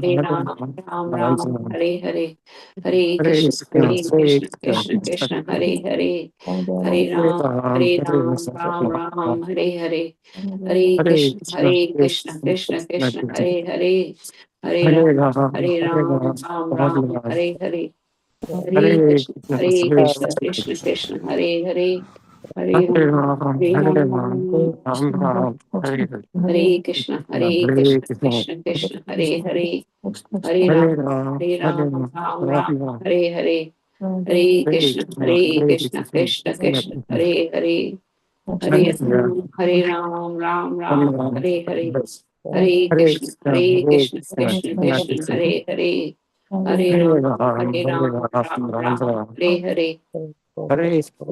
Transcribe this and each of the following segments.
Hare Ram, Ram Ram, Hare Hare, Hare Krishna, Krishna Krishna, Hare Hare, Hare Ram, Ram Ram, Hare Hare, Hare Krishna, Krishna Krishna, Hare Hare, Hare Ram, Ram Ram, Hare Hare, Hare Krishna, Krishna Krishna, Hare Hare, Hare Ram, Hare Krishna, Krishna Krishna, Hare Hare. Hare Ram, Ram Ram, Hare Hare, Hare Krishna, Krishna Krishna, Hare Hare, Hare Ram, Ram Ram, Hare Hare, Hare Krishna, Krishna Krishna, Hare Hare, Hare Ram, Ram Ram, Hare Hare, Hare Krishna, Krishna Krishna, Hare Hare, Hare Ram, Ram Ram, Hare Hare. Hare Krishna,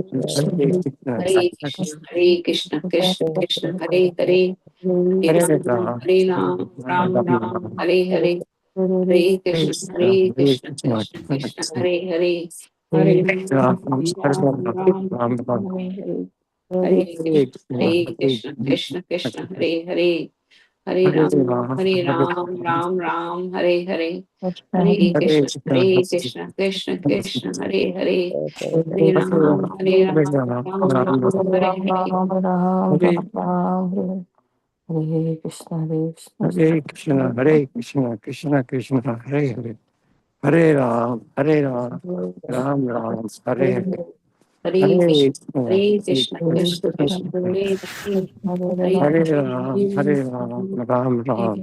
Krishna Krishna, Hare Hare, Hare Ram, Ram, Hare Hare, Hare Krishna, Krishna, Hare Hare, Hare Ram, Ram Ram, Hare Hare, Hare Krishna, Krishna Krishna, Hare Hare, Hare Ram, Ram Ram, Hare Hare. Hare Krishna, Hare Krishna, Krishna Krishna, Hare Hare, Hare Ram, Ram Ram, Hare Hare. Hare Krishna, Krishna Krishna, Hare Hare, Hare Ram, Ram Ram,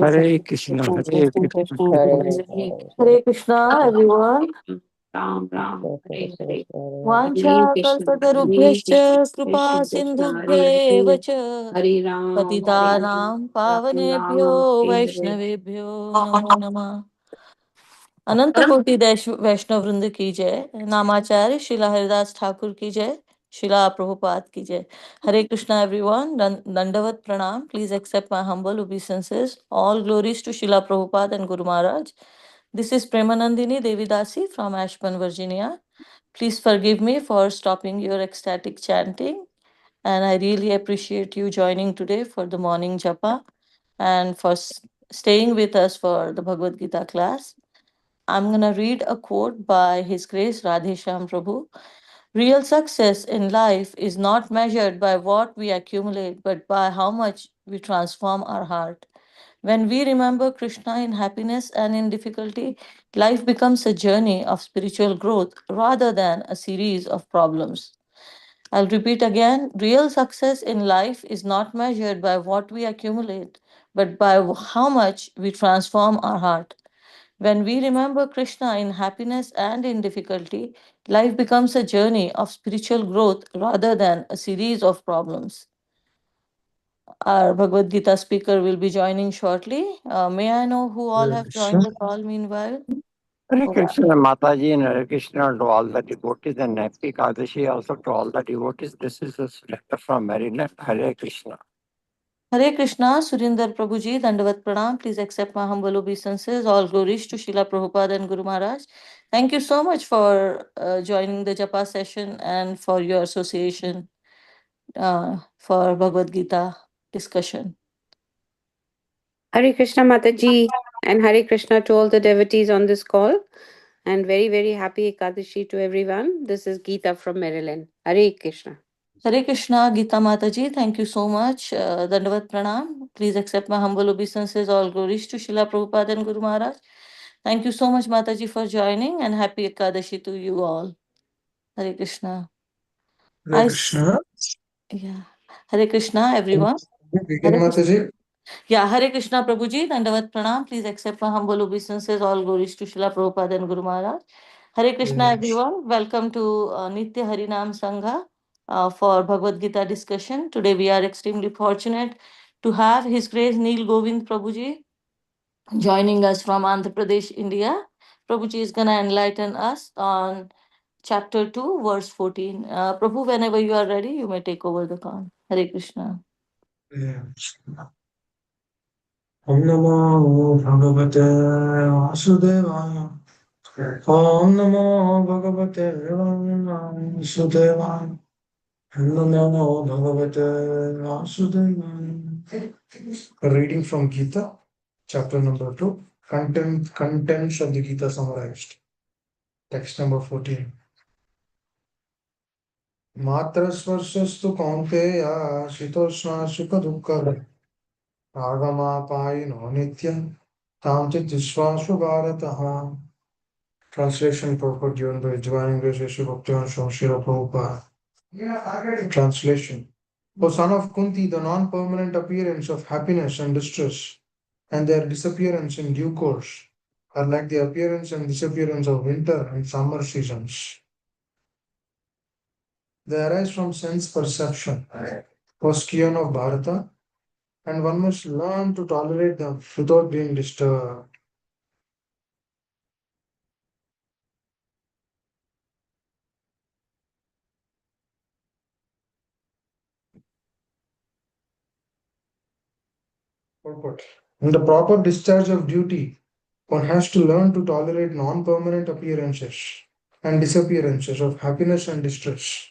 Hare Krishna, Hare Krishna, Hare Krishna, everyone. Ram Ram, Hare Hare, Hare Vancha Krishna, kalpatarubhyascha kripa Krishna, Hare sindhubhya Hare, cha Hare Ram, patitanam Ram pavanebhyo Ram, Hare Hare. vaishnavebhyo namo namah. अनंत कोटि देश वैष्णव वृंद की जय, नामाचार्य शिला हरिदास ठाकुर की जय, शिला प्रभुपाद की जय. Hare Krishna, everyone. Dandavat pranam. Please accept my humble obeisances. All glories to Shila Prabhupada and Guru Maharaj. This is Premanandini Devidasi from Ashburn, Virginia. Please forgive me for stopping your ecstatic chanting. And I really appreciate you joining today for the morning japa and for staying with us for the Bhagavad Gita class. I'm going to read a quote by His Grace Radhesham Prabhu. Real success in life is not measured by what we accumulate, but by how much we transform our heart. When we remember Krishna in happiness and in difficulty, life becomes a journey of spiritual growth rather than a series of problems. I'll repeat again, real success in life is not measured by what we accumulate, but by how much we transform our heart. When we remember Krishna in happiness and in difficulty, life becomes a journey of spiritual growth rather than a series of problems. Our Bhagavad Gita speaker will be joining shortly. May I know who all have joined the call meanwhile? Hare Krishna, Mataji, and Hare Krishna to all the devotees, and happy Kadashi also to all the devotees. This is a letter from Maryland. Hare Krishna. Hare Krishna, Surinder Prabhuji, Dandavat Pranam. Please accept my humble obeisances. All glories to Srila Prabhupada and Guru Maharaj. Thank you so much for joining the Japa session and for your association for Bhagavad Gita discussion. Hare Krishna Mataji and Hare Krishna to all the devotees on this call. And very, very happy Ekadashi to everyone. This is Geeta from Maryland. Hare Krishna. Hare Krishna, Geeta Mataji, thank you so much. Dandavat Pranam. Please accept my humble obeisances. All glories to Srila Prabhupada and Guru Maharaj. Thank you so much, Mataji, for joining, and happy Ekadashi to you all. Hare Krishna. Hare Krishna. Yeah. Hare Krishna, everyone. Begin, Mataji. Yeah, Hare Krishna, Prabhuji, Dandavat Pranam. Please accept my humble obeisances. All glories to Srila Prabhupada and Guru Maharaj. Hare Krishna, everyone. Welcome to Nitya Harinam Sangha for Bhagavad Gita discussion. Today we are extremely fortunate to have His Grace Neel Govind Prabhuji joining us from Andhra Pradesh, India. Prabhuji is going to enlighten us on chapter 2, verse 14. Prabhu, whenever you are ready, you may take over the call. Hare Krishna. Om Namo Bhagavate Vasudevaya. Om Namo Bhagavate Vasudevaya. Om Namo Bhagavate Vasudevaya. A reading from Gita, chapter number 2, contents of the Gita summarized. Text number 14. Matra svarsastu kaunteya shitoshna sukha dukkha agama payino nitya tam chitisvasu bharataha. Translation purport given by Divine Grace Sri Bhaktivinoda Swami Srila Prabhupada. Translation. O son of Kunti, the non-permanent appearance of happiness and distress and their disappearance in due course are like the appearance and disappearance of winter and summer seasons. They arise from sense perception, first Kion of Bharata, and one must learn to tolerate them without being disturbed. Purport. In the proper discharge of duty, one has to learn to tolerate non-permanent appearances and disappearances of happiness and distress.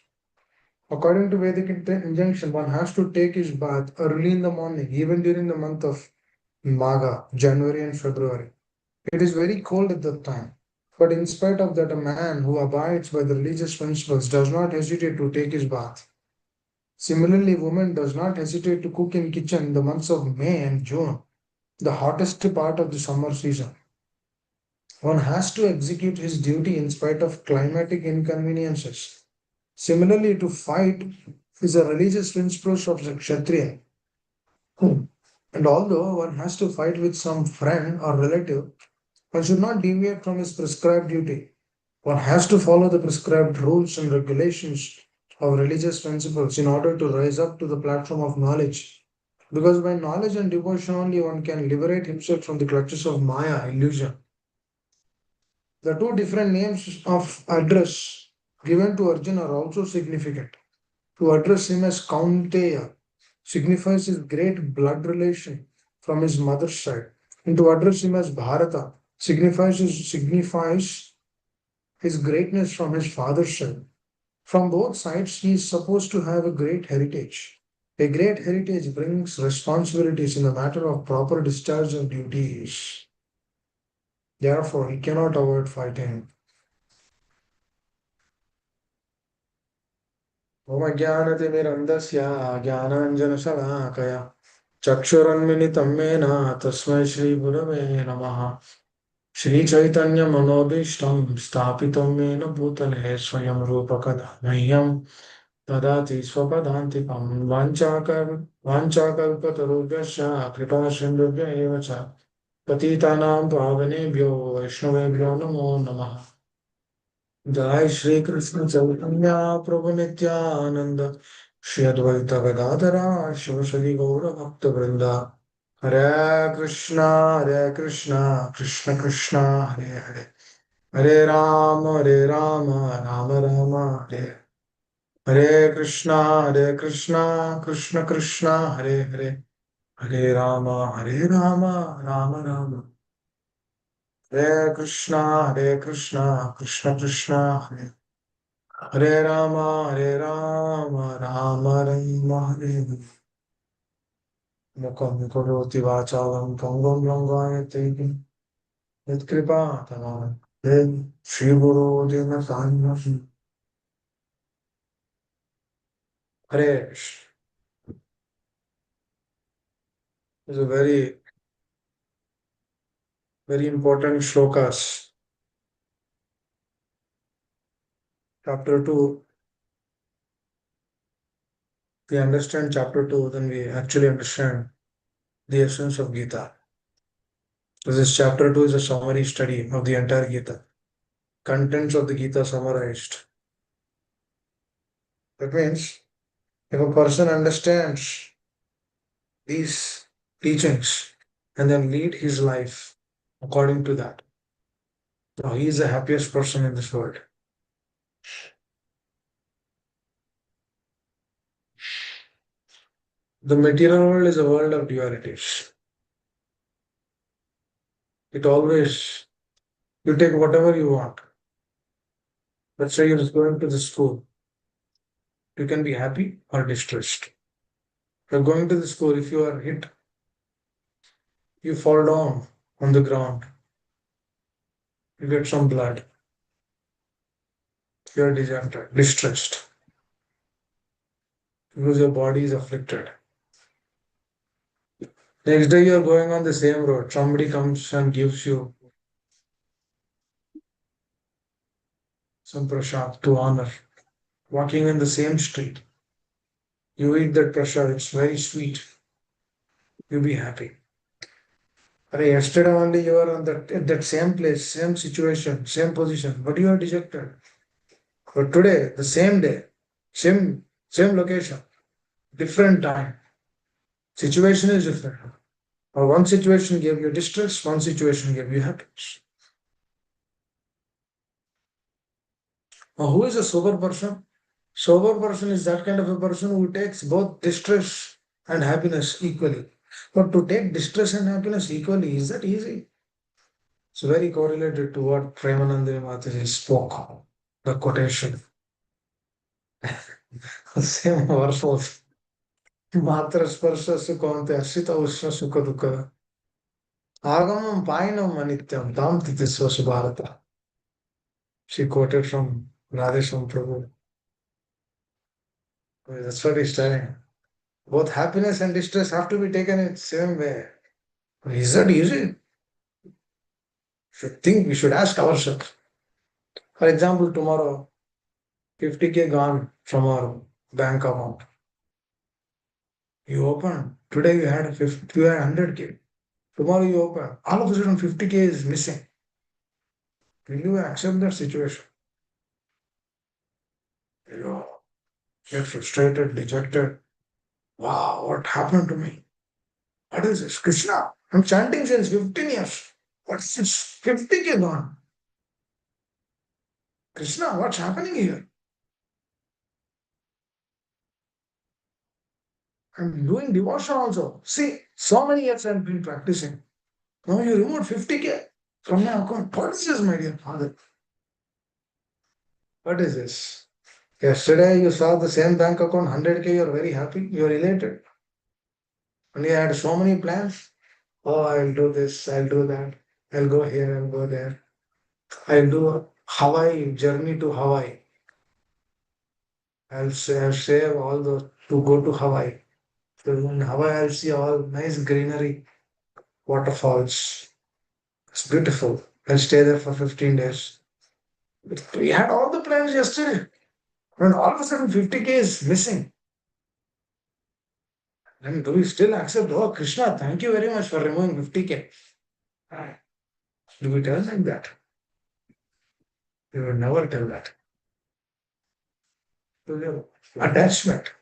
According to Vedic injunction, one has to take his bath early in the morning, even during the month of Magha, January and February. It is very cold at that time. But in spite of that, a man who abides by the religious principles does not hesitate to take his bath. Similarly, a woman does not hesitate to cook in kitchen in the months of May and June, the hottest part of the summer season. One has to execute his duty in spite of climatic inconveniences. Similarly, to fight is a religious principle of the Kshatriya. And although one has to fight with some friend or relative, one should not deviate from his prescribed duty. One has to follow the prescribed rules and regulations of religious principles in order to rise up to the platform of knowledge. Because by knowledge and devotion only one can liberate himself from the clutches of Maya, illusion. The two different names of address given to Arjuna are also significant. To address him as Kaunteya signifies his great blood relation from his mother's side, and to address him as Bharata signifies his greatness from his father's side. From both sides, he is supposed to have a great heritage. A great heritage brings responsibilities in the matter of proper discharge of duties. Therefore, he cannot avoid fighting. ओम ज्ञानतिमिरन्धस्य ज्ञानाञ्जनशलाकया चक्षुरुन्मिलितं येन तस्मै श्रीगुरवे नमः श्रीचैतन्यमनोभीष्टं स्थापितं येन भूतले स्वयं रूपकदा मह्यं ददाति स्वपदान्तिकं वाञ्छाकल्पतरुभ्यश्च कृपासिन्धुभ्य एव च पतितानां पावनेभ्यो वैष्णवेभ्यो नमो नमः जय श्री कृष्ण चैतन्य प्रभु नित्यानंद श्री अद्वैत गदाधरा शिवसदि गौर भक्त वृंदा हरे कृष्णा कृष्ण कृष्ण हरे हरे हरे राम राम राम हरे हरे कृष्णा कृष्ण कृष्ण हरे हरे हरे राम राम राम हरे कृष्णा कृष्ण कृष्ण हरे राम राम राम हरे हरे मुखं करोति वाचालं पङ्गुं लङ्घयते यत्कृपा तमस्ते श्रीगुरो दीनसान्निध्यं हरे is a very important shlokas. Chapter 2, we understand chapter 2, then we actually understand the essence of Gita. So this chapter 2 is a summary study of the entire Gita. Contents of the Gita summarized. That means if a person understands these teachings and then lead his life according to that, so he is the happiest person in this world. The material world is a world of dualities. It always, you take whatever you want. Let's say you're going to the school. You can be happy or distressed. You're going to the school, if you are hit, You fall down on the ground, you get some blood, you are dejected, distressed, because your body is afflicted. Next day you are going on the same road, somebody comes and gives you some prasad to honor. Walking in the same street, you eat that prasad, it's very sweet, you'll be happy. Yesterday only you were on that same place, same situation, same position, but you are dejected. But today, the same day, same location, different time, situation is different. Or one situation gave you distress, one situation gave you happiness. Now, who is a sober person? Sober person is that kind of a person who takes both distress and happiness equally. But to take distress and happiness equally, is that easy? It's very correlated to what Premananda Mataji spoke, the quotation. Same verse was Matra Sparsha Sukhante Asita Ushna Sukha Dukha Agamam Painam Anityam Tam Titisva Subharata. She quoted from Radhesham Prabhu. That's what he's telling. Both happiness and distress have to be taken in the same way. Is that easy? We should ask ourselves. For example, tomorrow, 50K gone from our bank account. You open. Today you had 100K. Tomorrow you open. All of a sudden 50K is missing. Will you accept that situation? You get frustrated, dejected. Wow, what happened to me? What is this? Krishna, I'm chanting since 15 years. What's this? 50K gone. Krishna, what's happening here? I'm doing devotion also. See, so many years I've been practicing. Now you removed 50K from my account. What is this, my dear father? What is this? Yesterday you saw the same bank account, 100K, you're very happy, you're elated. And you had so many plans. Oh, I'll do this, I'll do that, I'll go here, I'll go there. I'll do a Hawaii journey to Hawaii. I'll save all the to go to Hawaii. So in Hawaii, I'll see all nice greenery, waterfalls. It's beautiful. I'll stay there for 15 days. We had all the plans yesterday, and all of a sudden 50K is missing. And do we still accept, oh, Krishna, thank you very much for removing 50K? Do we tell like that? We will never tell that. Attachment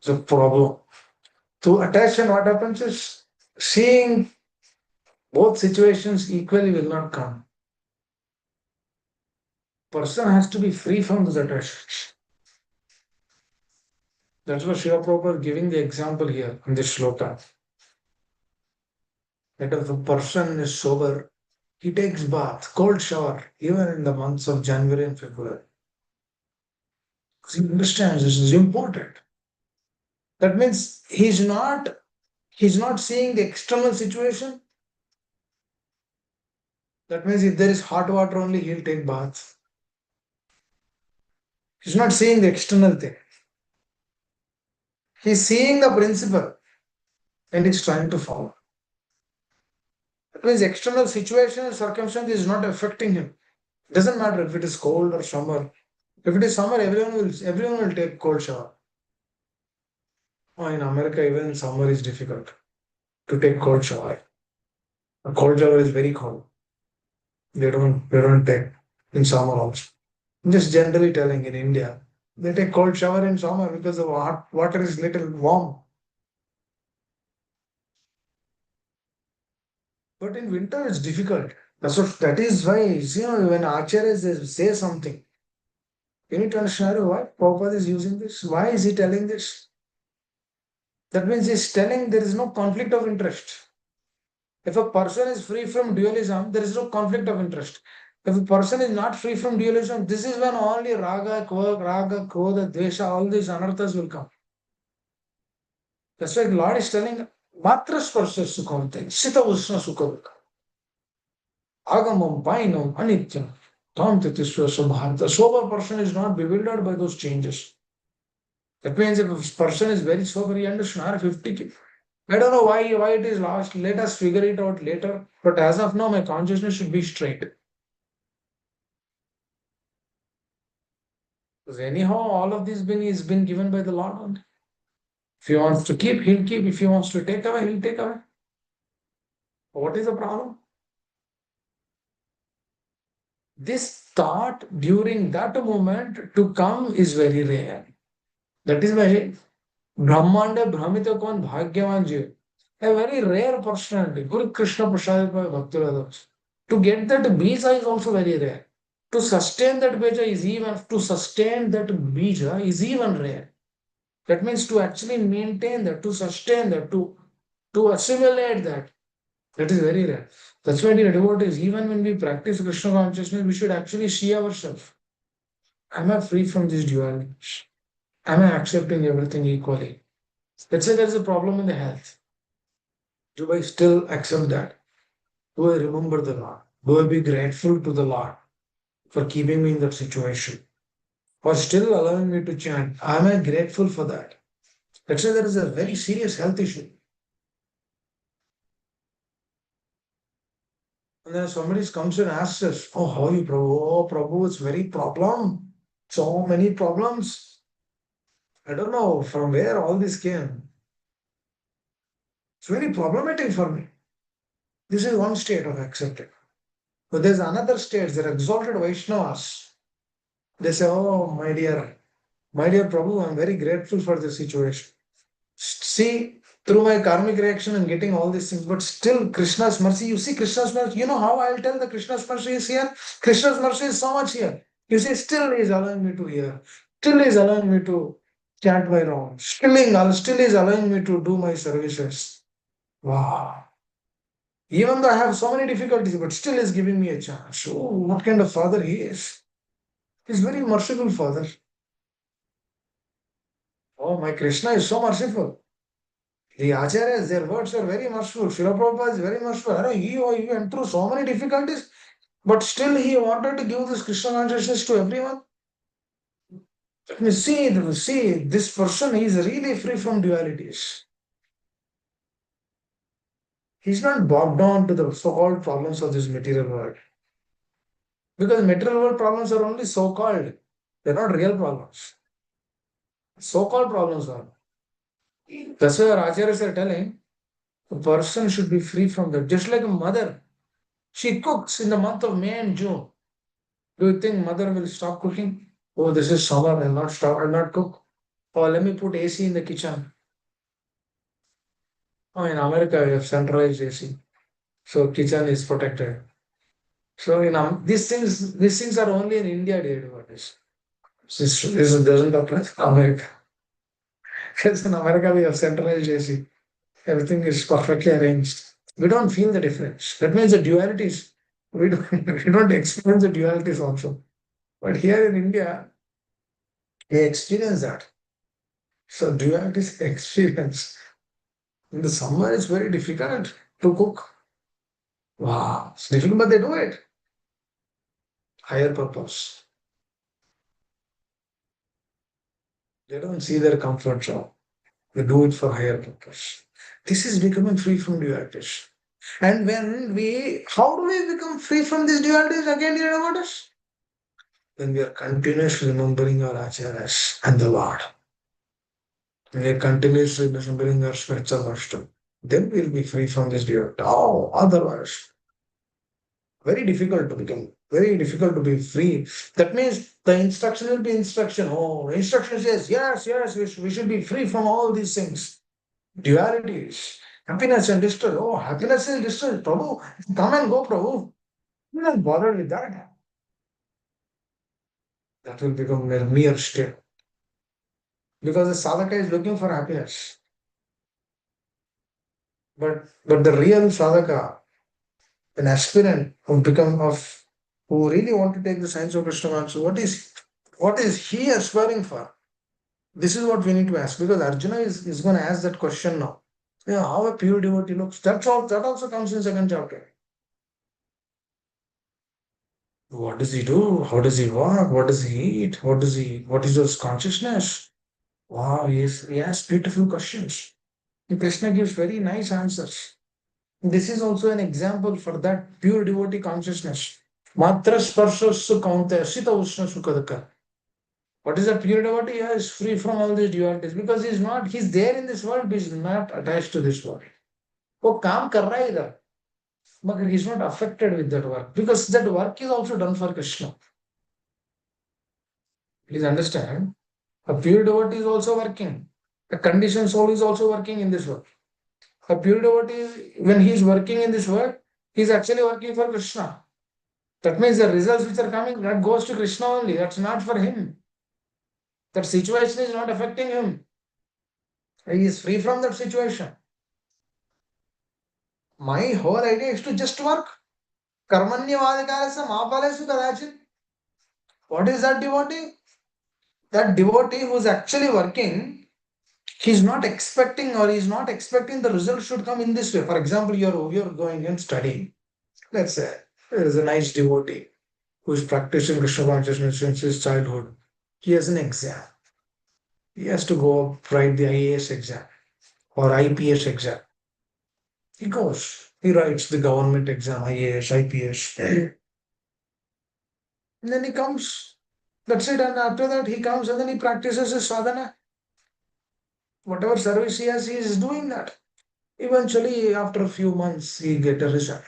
is a problem. To attachment, what happens is seeing both situations equally will not come. Person has to be free from those attachments. That's what Srila Prabhupada giving the example here in this shloka. That if a person is sober, he takes bath, cold shower, even in the months of January and February. Because he understands this is important. That means he's not seeing the external situation. That means if there is hot water only, he'll take bath. He's not seeing the external thing. He's seeing the principle and he's trying to follow. That means external situation and circumstance is not affecting him. It doesn't matter if it is cold or summer. If it is summer, everyone will take cold shower. Oh, in America, even summer is difficult to take cold shower. A cold shower is very cold. They don't take in summer also. I'm just generally telling in India, they take cold shower in summer because the water is little warm. But in winter, it's difficult. That is why, when acharyas say something, you need to understand why Prabhupada is using this. Why is he telling this? That means he's telling there is no conflict of interest. If a person is free from dualism, there is no conflict of interest. If a person is not free from dualism, this is when only raga, krodha, dvesha, all these anarthas will come. That's why Lord is telling Matra sparsha sukhavate, sita usna sukhavaka. Agamam, painam, anityam. Tam titisvasa bharata. Sober person is not bewildered by those changes. That means if a person is very sober, he understands 50. I don't know why it is lost. Let us figure it out later. But as of now, my consciousness should be straight. Because anyhow, all of this is been given by the Lord only. If he wants to keep, he'll keep. If he wants to take away, he'll take away. What is the problem? This thought during that moment to come is very rare. That is why Brahmanda Brahmita Kon Bhagyavan Jiv. A very rare personality. Guru Krishna Prasad by Bhaktivedanta. To get that bija is also very rare. To sustain that bija is even rare. That means to actually maintain that, to sustain that, to assimilate that. That is very rare. That's why the devotees, even when we practice Krishna consciousness, we should actually see ourselves. Am I free from these dualities? Am I accepting everything equally? Let's say there is a problem in the health. Do I still accept that? Do I remember the Lord? Do I be grateful to the Lord for keeping me in that situation? Or still allowing me to chant? Am I grateful for that? Let's say there is a very serious health issue. And then somebody comes and asks us, oh, how are you, Prabhu? Oh, Prabhu, it's very problem. So many problems. I don't know from where all this came. It's very problematic for me. This is one state of accepting. But there's another state, they're exalted Vaishnavas. They say, oh, my dear Prabhu, I'm very grateful for this situation. See, through my karmic reaction, I'm getting all these things, but still Krishna's mercy, you see Krishna's mercy, you know how I'll tell the Krishna's mercy is here? Krishna's mercy is so much here. You see, still he is allowing me to hear, still he is allowing me to chant my rounds, still he is allowing me to do my services. Wow. Even though I have so many difficulties, but still is giving me a chance. Oh, what kind of father he is. He's very merciful father. Oh, my Krishna is so merciful. The Acharyas, their words are very merciful. Srila Prabhupada is very merciful. I know he went through so many difficulties, but still he wanted to give this Krishna consciousness to everyone. Let me see, this person is really free from dualities. He's not bogged down to the so-called problems of this material world. Because material world problems are only so-called. They're not real problems. So-called problems are. That's why our acharyas are telling a person should be free from that. Just like a mother, she cooks in the month of May and June. Do you think mother will stop cooking? Oh, this is summer, I'll not stop, I'll not cook. Or let me put AC in the kitchen. Oh, in America, we have centralized AC. So kitchen is protected. So these things are only in India, dear devotees. This doesn't apply to America. Because in America, we have centralized AC. Everything is perfectly arranged. We don't feel the difference. That means the dualities, we don't experience the dualities also. But here in India, we experience that. So dualities experience. In the summer, it's very difficult to cook. Wow, it's difficult, but they do it. Higher purpose. They don't see their comfort zone. They do it for higher purpose. This is becoming free from dualities. And how do we become free from these dualities again, dear devotees? When we are continuously remembering our acharyas and the Lord. When we are continuously remembering our spiritual master, then we'll be free from this duality. Oh, otherwise, very difficult to be free. That means the instruction will be instruction. Oh, instruction says, yes, we should be free from all these things. Dualities, happiness and distress. Oh, happiness and distress. Prabhu, come and go, Prabhu. I'm not bothered with that. That will become a mere state. Because the sadhaka is looking for happiness. But the real sadhaka, an aspirant who really want to take the science of Krishna consciousness, what is he aspiring for? This is what we need to ask, because Arjuna is going to ask that question now. Yeah, how a pure devotee looks. That also comes in second chapter. What does he do? How does he walk? What does he eat? What is his consciousness? Wow, he has beautiful questions. And Krishna gives very nice answers. This is also an example for that pure devotee consciousness. Matra sparshasu kaunteya sita ushna sukadaka. What is a pure devotee? He is free from all these dualities because he's there in this world, but he's not attached to this world. वो काम कर रहा है इधर, but he's not affected with that work because that work is also done for Krishna. Please understand, a pure devotee is also working. A conditioned soul is also working in this world. A pure devotee, when he is working in this world, he is actually working for Krishna. That means the results which are coming, that goes to Krishna only. That's not for him. That situation is not affecting him. He is free from that situation. My whole idea is to just work. Karmanyavadikarasya mapalesu kadachit. What is that devotee? That devotee who is actually working, he's not expecting the result should come in this way. For example, you're going and studying. Let's say there is a nice devotee who is practicing Krishna consciousness since his childhood. He has an exam. He has to go write the IAS exam or IPS exam. He goes, he writes the government exam, IAS, IPS. And then he comes. That's it. And after that, he comes and then he practices his sadhana. Whatever service he has, he is doing that. Eventually, after a few months, he get a result.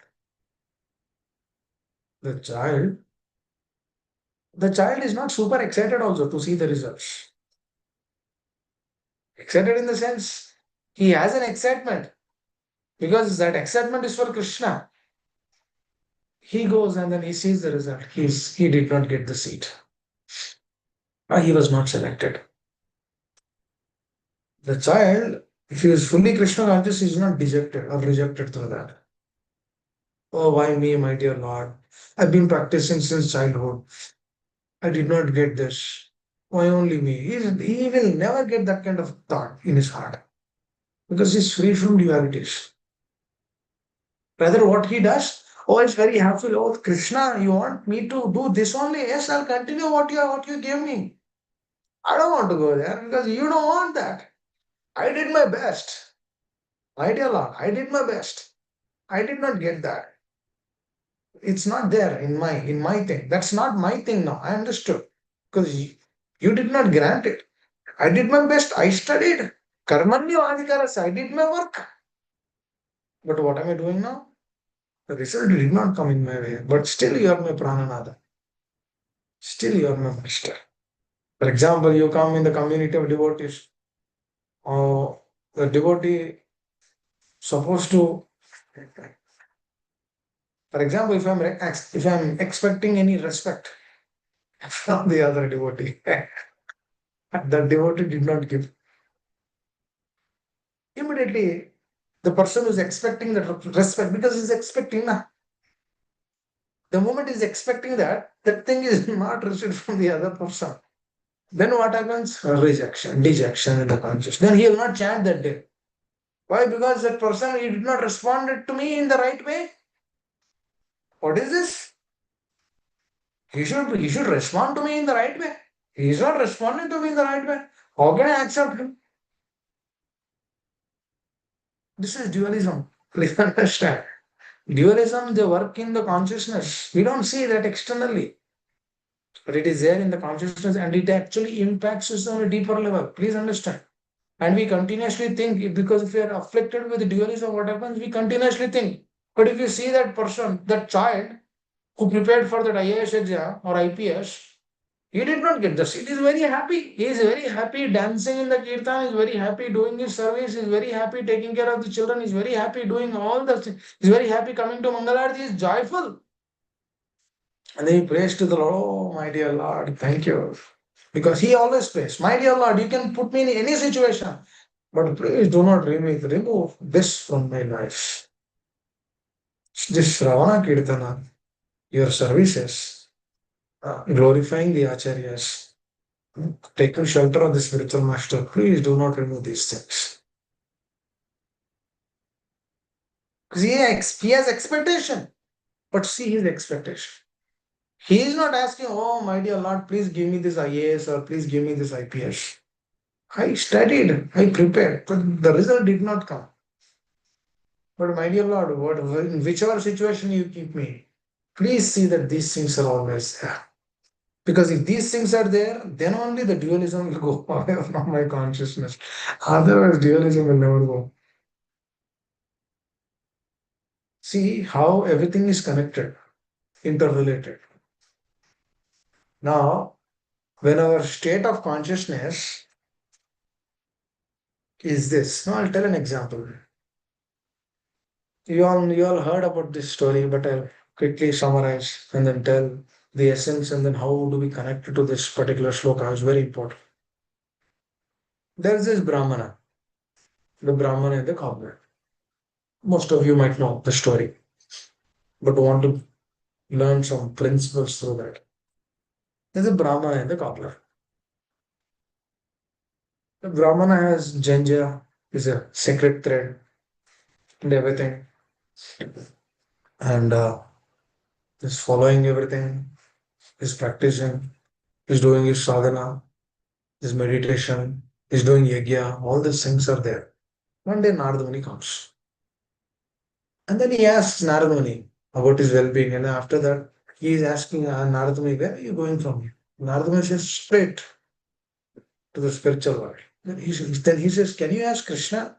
The child, the child is not super excited also to see the results. Excited in the sense he has an excitement because that excitement is for Krishna. He goes and then he sees the result. He did not get the seat. He was not selected. The child, if he is fully Krishna conscious, he is not dejected or rejected through that. Oh, why me, my dear Lord? I've been practicing since childhood. I did not get this. Why only me? He will never get that kind of thought in his heart because he's free from dualities. Rather, what he does, oh, he's very happy. Oh, Krishna, you want me to do this only? Yes, I'll continue what you gave me. I don't want to go there because you don't want that. I did my best. My dear Lord, I did my best. I did not get that. It's not there in my thing. That's not my thing now. I understood. Because you did not grant it. I did my best. I studied. Karmanya adhikaras. I did my work. But what am I doing now? The result did not come in my way. But still you are my prananada. Still you are my master. For example, you come in the community of devotees. The devotee supposed to, for example, if I'm expecting any respect from the other devotee, the devotee did not give. Immediately, the person who is expecting that respect because he's expecting. The moment he's expecting that thing is not received from the other person. Then what happens? Rejection, dejection in the conscious. Then he will not chant that day. Why? Because that person he did not respond to me in the right way. What is this? He should respond to me in the right way. He is not responding to me in the right way. How can I accept him? This is dualism. Please understand. Dualism, they work in the consciousness. We don't see that externally. But it is there in the consciousness and it actually impacts us on a deeper level. Please understand. And we continuously think, because if we are afflicted with dualism, what happens? We continuously think. But if you see that person, that child who prepared for that IAS exam or IPS, he did not get the seat. He is very happy. He is very happy dancing in the kirtan. He is very happy doing his service. He is very happy taking care of the children. He is very happy doing all the things. He is very happy coming to Mangalarti. He is joyful. And then he prays to the Lord, oh, my dear Lord, thank you. Because he always prays, my dear Lord, you can put me in any situation, but please do not remove this from my life. This Ravana Kirtana, your services, glorifying the Acharyas, taking shelter of the spiritual master, please do not remove these things. Because he has expectation. But see his expectation. He is not asking, oh, my dear Lord, please give me this IAS or please give me this IPS. I studied, I prepared, but the result did not come. But my dear Lord, in whichever situation you keep me, please see that these things are always there. Because if these things are there, then only the dualism will go away from my consciousness. Otherwise, dualism will never go. See how everything is connected, interrelated. Now, when our state of consciousness is this, now I'll tell an example. You all heard about this story, but I'll quickly summarize and then tell the essence and then how do we connect it to this particular shloka is very important. There's this Brahmana, the Brahmana and the cobbler. Most of you might know the story, but want to learn some principles through that. There's a Brahmana and the cobbler. The Brahmana has Janja, is a sacred thread and everything, and is following everything, is practicing, is doing his sadhana, his meditation, is doing yajna, all these things are there. One day Narada Muni comes. And then he asks Narada Muni about his well-being. And after that, he is asking Narada Muni, where are you going from here? Narada Muni says, straight to the spiritual world. Then he says, can you ask Krishna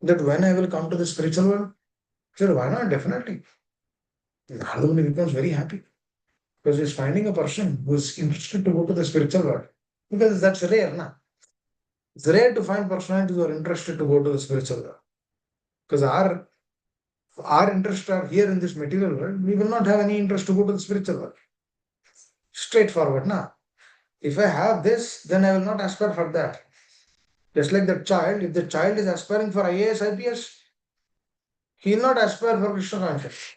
that when I will come to the spiritual world? He said, why not? Definitely. Narada Muni becomes very happy because he's finding a person who is interested to go to the spiritual world. Because that's rare, na? It's rare to find personalities who are interested to go to the spiritual world. Because our interests are here in this material world, we will not have any interest to go to the spiritual world. Straightforward, na? If I have this, then I will not aspire for that. Just like that child, if the child is aspiring for IAS, IPS, he will not aspire for Krishna consciousness.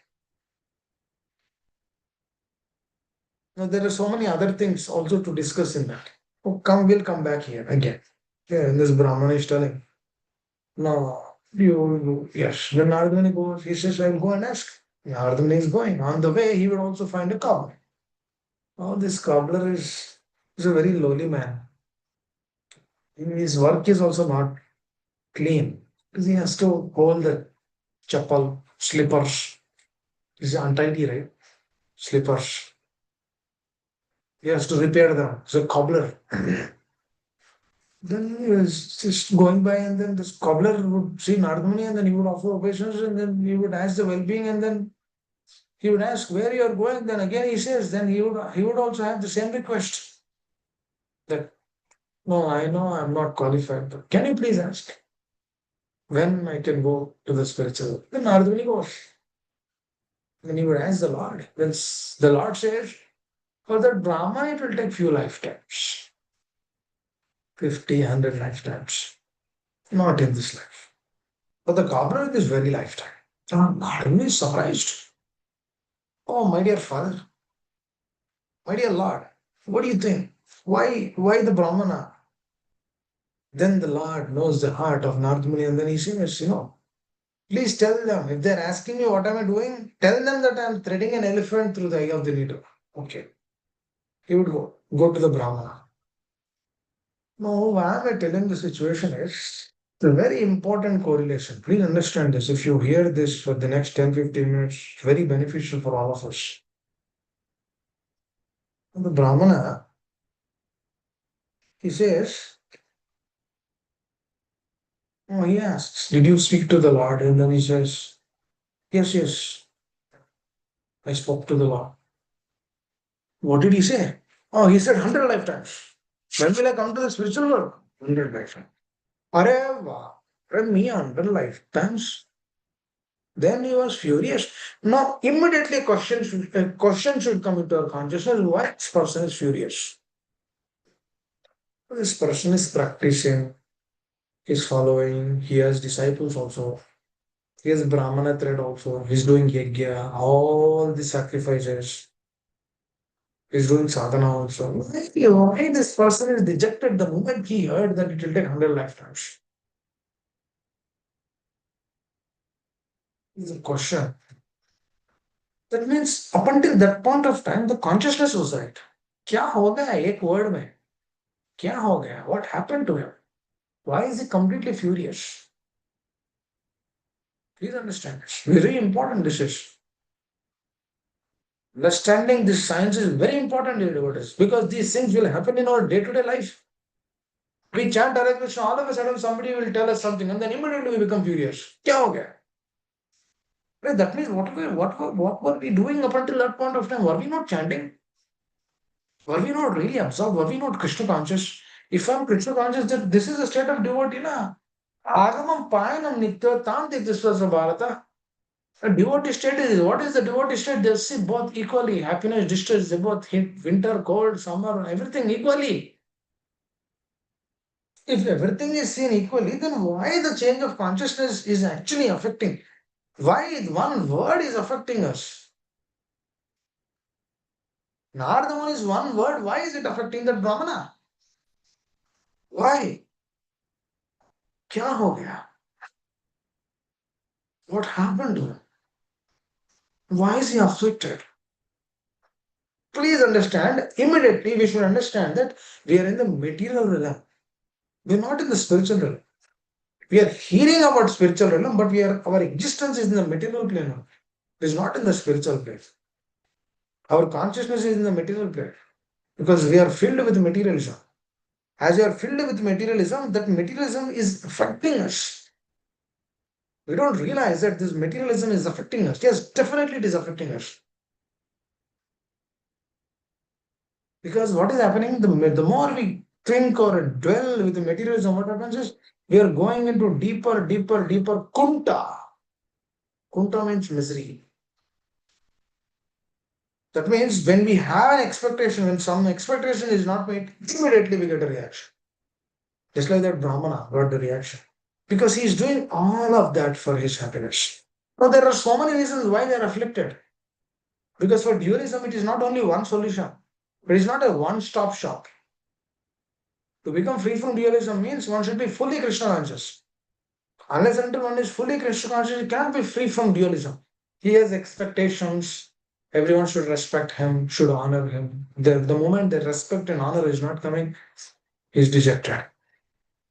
Now, there are so many other things also to discuss in that. Oh, we'll come back here again. Yeah, and this Brahmana is telling, no, yes. When Narada Muni goes, he says, I'll go and ask. Narada Muni is going. On the way, he will also find a cobbler. Oh, this cobbler is a very lowly man. His work is also not clean because he has to hold the chappal, slippers. Is untidy, right? Slippers. He has to repair them. So cobbler. Then he was just going by, and then this cobbler would see Narada Muni, and then he would offer obeisance, and then he would ask the well-being, and then he would ask where you are going. Then again he says, then he would also have the same request that no, I know I'm not qualified, but can you please ask when I can go to the spiritual? Then Narada Muni goes. Then he would ask the Lord. Then the Lord says, for that Brahman, it will take few lifetimes. 50, 100 lifetimes. Not in this life. But the cobbler in this very lifetime. Narada Muni is surprised. Oh, my dear father, my dear Lord, what do you think? Why the Brahmana? Then the Lord knows the heart of Narada Muni, and then he says, please tell them, if they're asking me what am I doing, tell them that I'm threading an elephant through the eye of the needle. Okay. He would go to the Brahmana. No, why am I telling the situation is it's a very important correlation. Please understand this. If you hear this for the next 10, 15 minutes, it's very beneficial for all of us. The Brahmana, he says, he asks, did you speak to the Lord? And then he says, yes, I spoke to the Lord. What did he say? Oh, he said 100 lifetimes. When will I come to the spiritual world? 100 lifetimes. Arey wow. Me 100 lifetimes. Then he was furious. Now, immediately a question should come into our consciousness. Why this person is furious? This person is practicing, he's following, he has disciples also. He has Brahmana thread also. He's doing yajna, all the sacrifices. He's doing sadhana also. Why this person is dejected the moment he heard that it will take 100 lifetimes? is a question. That means up until that point of time, the consciousness was right. क्या हो गया एक word में? क्या हो गया? What happened to him? Why is he completely furious? Please understand this. Very important this is. Understanding this science is very important in devotees because these things will happen in our day-to-day life. We chant Hare Krishna, all of a sudden somebody will tell us something and then immediately we become furious. क्या हो गया? Right, that means what were we doing up until that point of time? Were we not chanting? Were we not really absorbed? Were we not Krishna conscious? If I'm Krishna conscious, then this is a state of devotee, na. Agamam payanam nitya tam tiktisvasa bharata. A devotee state is what is the devotee state? They see both equally. Happiness, distress, they both hit winter, cold, summer, everything equally. If everything is seen equally, then why the change of consciousness is actually affecting? Why one word is affecting us? Nardamon is one word. Why is it affecting that Brahmana? Why? क्या हो गया? What happened to him? Why is he afflicted? Please understand, immediately we should understand that we are in the material realm. We are not in the spiritual realm. We are hearing about spiritual realm, but our existence is in the material plane. It is not in the spiritual place. Our consciousness is in the material plane because we are filled with materialism. As you are filled with materialism, that materialism is affecting us. We don't realize that this materialism is affecting us. Yes, definitely it is affecting us. Because what is happening, the more we think or dwell with the materialism, what happens is we are going into deeper, deeper, deeper kunta. Kunta means misery. That means when we have an expectation, when some expectation is not met, immediately we get a reaction. Just like that Brahmana got the reaction. Because he is doing all of that for his happiness. Now there are so many reasons why they are afflicted. Because for dualism, it is not only one solution. It is not a one-stop shop. To become free from dualism means one should be fully Krishna conscious. Unless until one is fully Krishna conscious, he can't be free from dualism. He has expectations. Everyone should respect him, should honor him. The moment the respect and honor is not coming, he is dejected.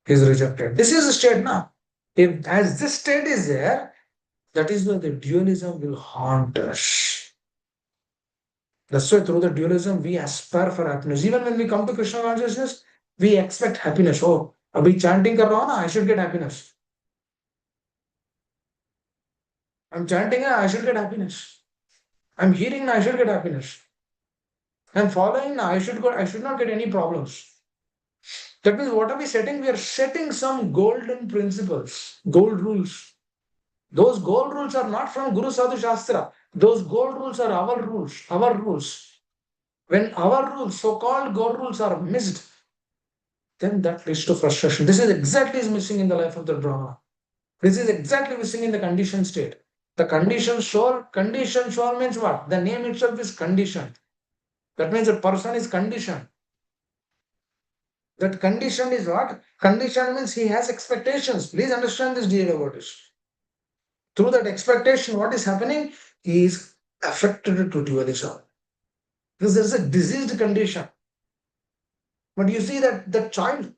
He is rejected. This is the state now. If as this state is there, that is where the dualism will haunt us. That's why through the dualism we aspire for happiness. Even when we come to Krishna consciousness, we expect happiness. Oh, abhi chanting kar raha hu na, I should get happiness. I'm chanting, I should get happiness. I'm hearing, I should get happiness. I'm following, I should not get any problems. That means what are we setting? We are setting some golden principles, gold rules. Those gold rules are not from Guru Sadhu Shastra. Those gold rules are our rules, our rules. When our rules, so-called gold rules are missed, then that leads to frustration. This is exactly is missing in the life of the Brahmana. This is exactly missing in the conditioned state. The conditioned soul means what? The name itself is conditioned. That means a person is conditioned. That conditioned is what? Conditioned means he has expectations. Please understand this, dear devotees. Through that expectation, what is happening? He is affected to dualism. Because there is a diseased condition. But you see that the child,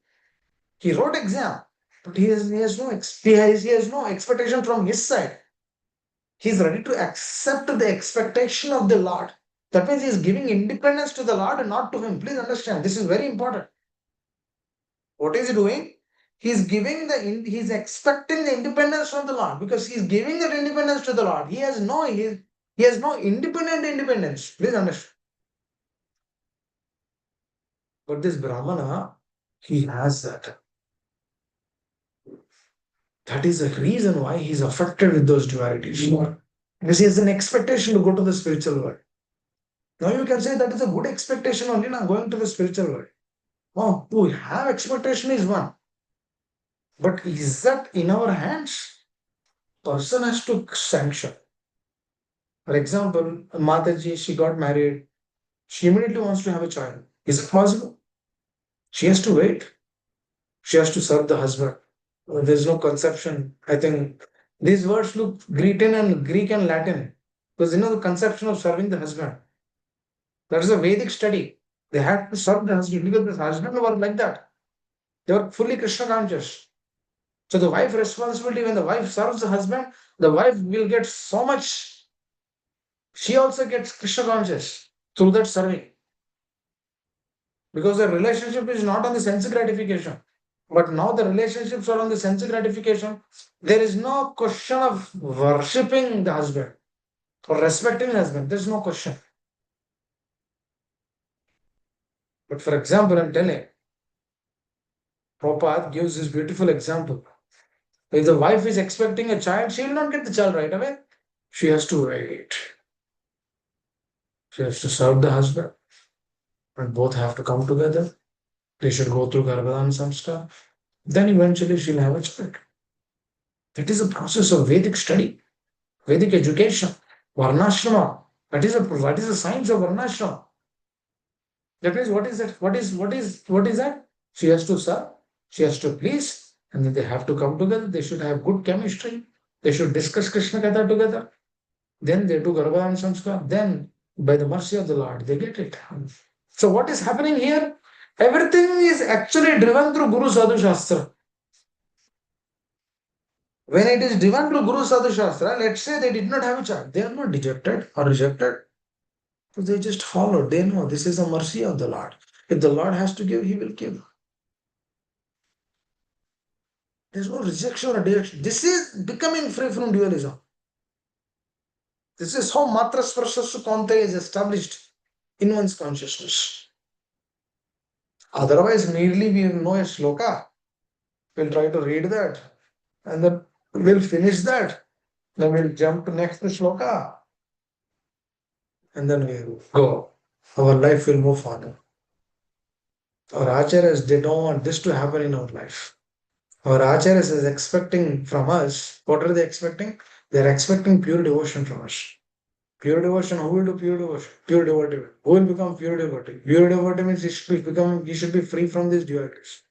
he wrote exam, but he has no expectation from his side. He is ready to accept the expectation of the Lord. That means he is giving independence to the Lord and not to him. Please understand, this is very important. What is he doing? He's expecting the independence from the Lord because he's giving that independence to the Lord. He has no independence. Please understand. But this Brahmana, he has that. That is the reason why he's affected with those dualities. Because he has an expectation to go to the spiritual world. Now you can say that is a good expectation only, now going to the spiritual world. Oh, to have expectation is one. But is that in our hands? Person has to sanction. For example, Mataji, she got married. She immediately wants to have a child. Is it possible? She has to wait. She has to serve the husband. There's no conception. I think These words look Greek and Latin because the conception of serving the husband. That is a Vedic study. They had to serve the husband because the husband were like that. They were fully Krishna conscious. So the wife responsibility, when the wife serves the husband, the wife will get so much. She also gets Krishna conscious through that serving. Because the relationship is not on the sense gratification. But now the relationships are on the sense gratification. There is no question of worshipping the husband or respecting the husband. There's no question. But for example, I'm telling, Prabhupada gives this beautiful example. If the wife is expecting a child, she will not get the child right away. She has to wait. She has to serve the husband. And both have to come together. They should go through Garbhadan Samskar. Then eventually she'll have a child. That is a process of Vedic study, Vedic education, Varnashrama. That is the science of Varnashrama. That means what is that? What is that? She has to serve, she has to please, and then they have to come together. They should have good chemistry. They should discuss Krishna Katha together. Then they do Garbhadan Samskar. Then, by the mercy of the Lord, they get it. So, what is happening here? Everything is actually driven through Guru Sadhu Shastra. When it is driven through Guru Sadhu Shastra, let's say they did not have a child, they are not dejected or rejected. So they just followed. They know this is the mercy of the Lord. If the Lord has to give, He will give. There's no rejection or rejection. This is becoming free from dualism. This is how Matra Sparsha Sukanta is established in one's consciousness. Otherwise, merely we know a sloka, we'll try to read that, and then we'll finish that. Then we'll jump to next sloka, and then we'll go. Our life will move further. Our acharyas, they don't want this to happen in our life. Our acharyas is expecting from us, what are they expecting? They're expecting pure devotion from us. Pure devotion, who will do pure devotion? Pure devotee. Who will become pure devotee? Pure devotee means he should be free from these dualities.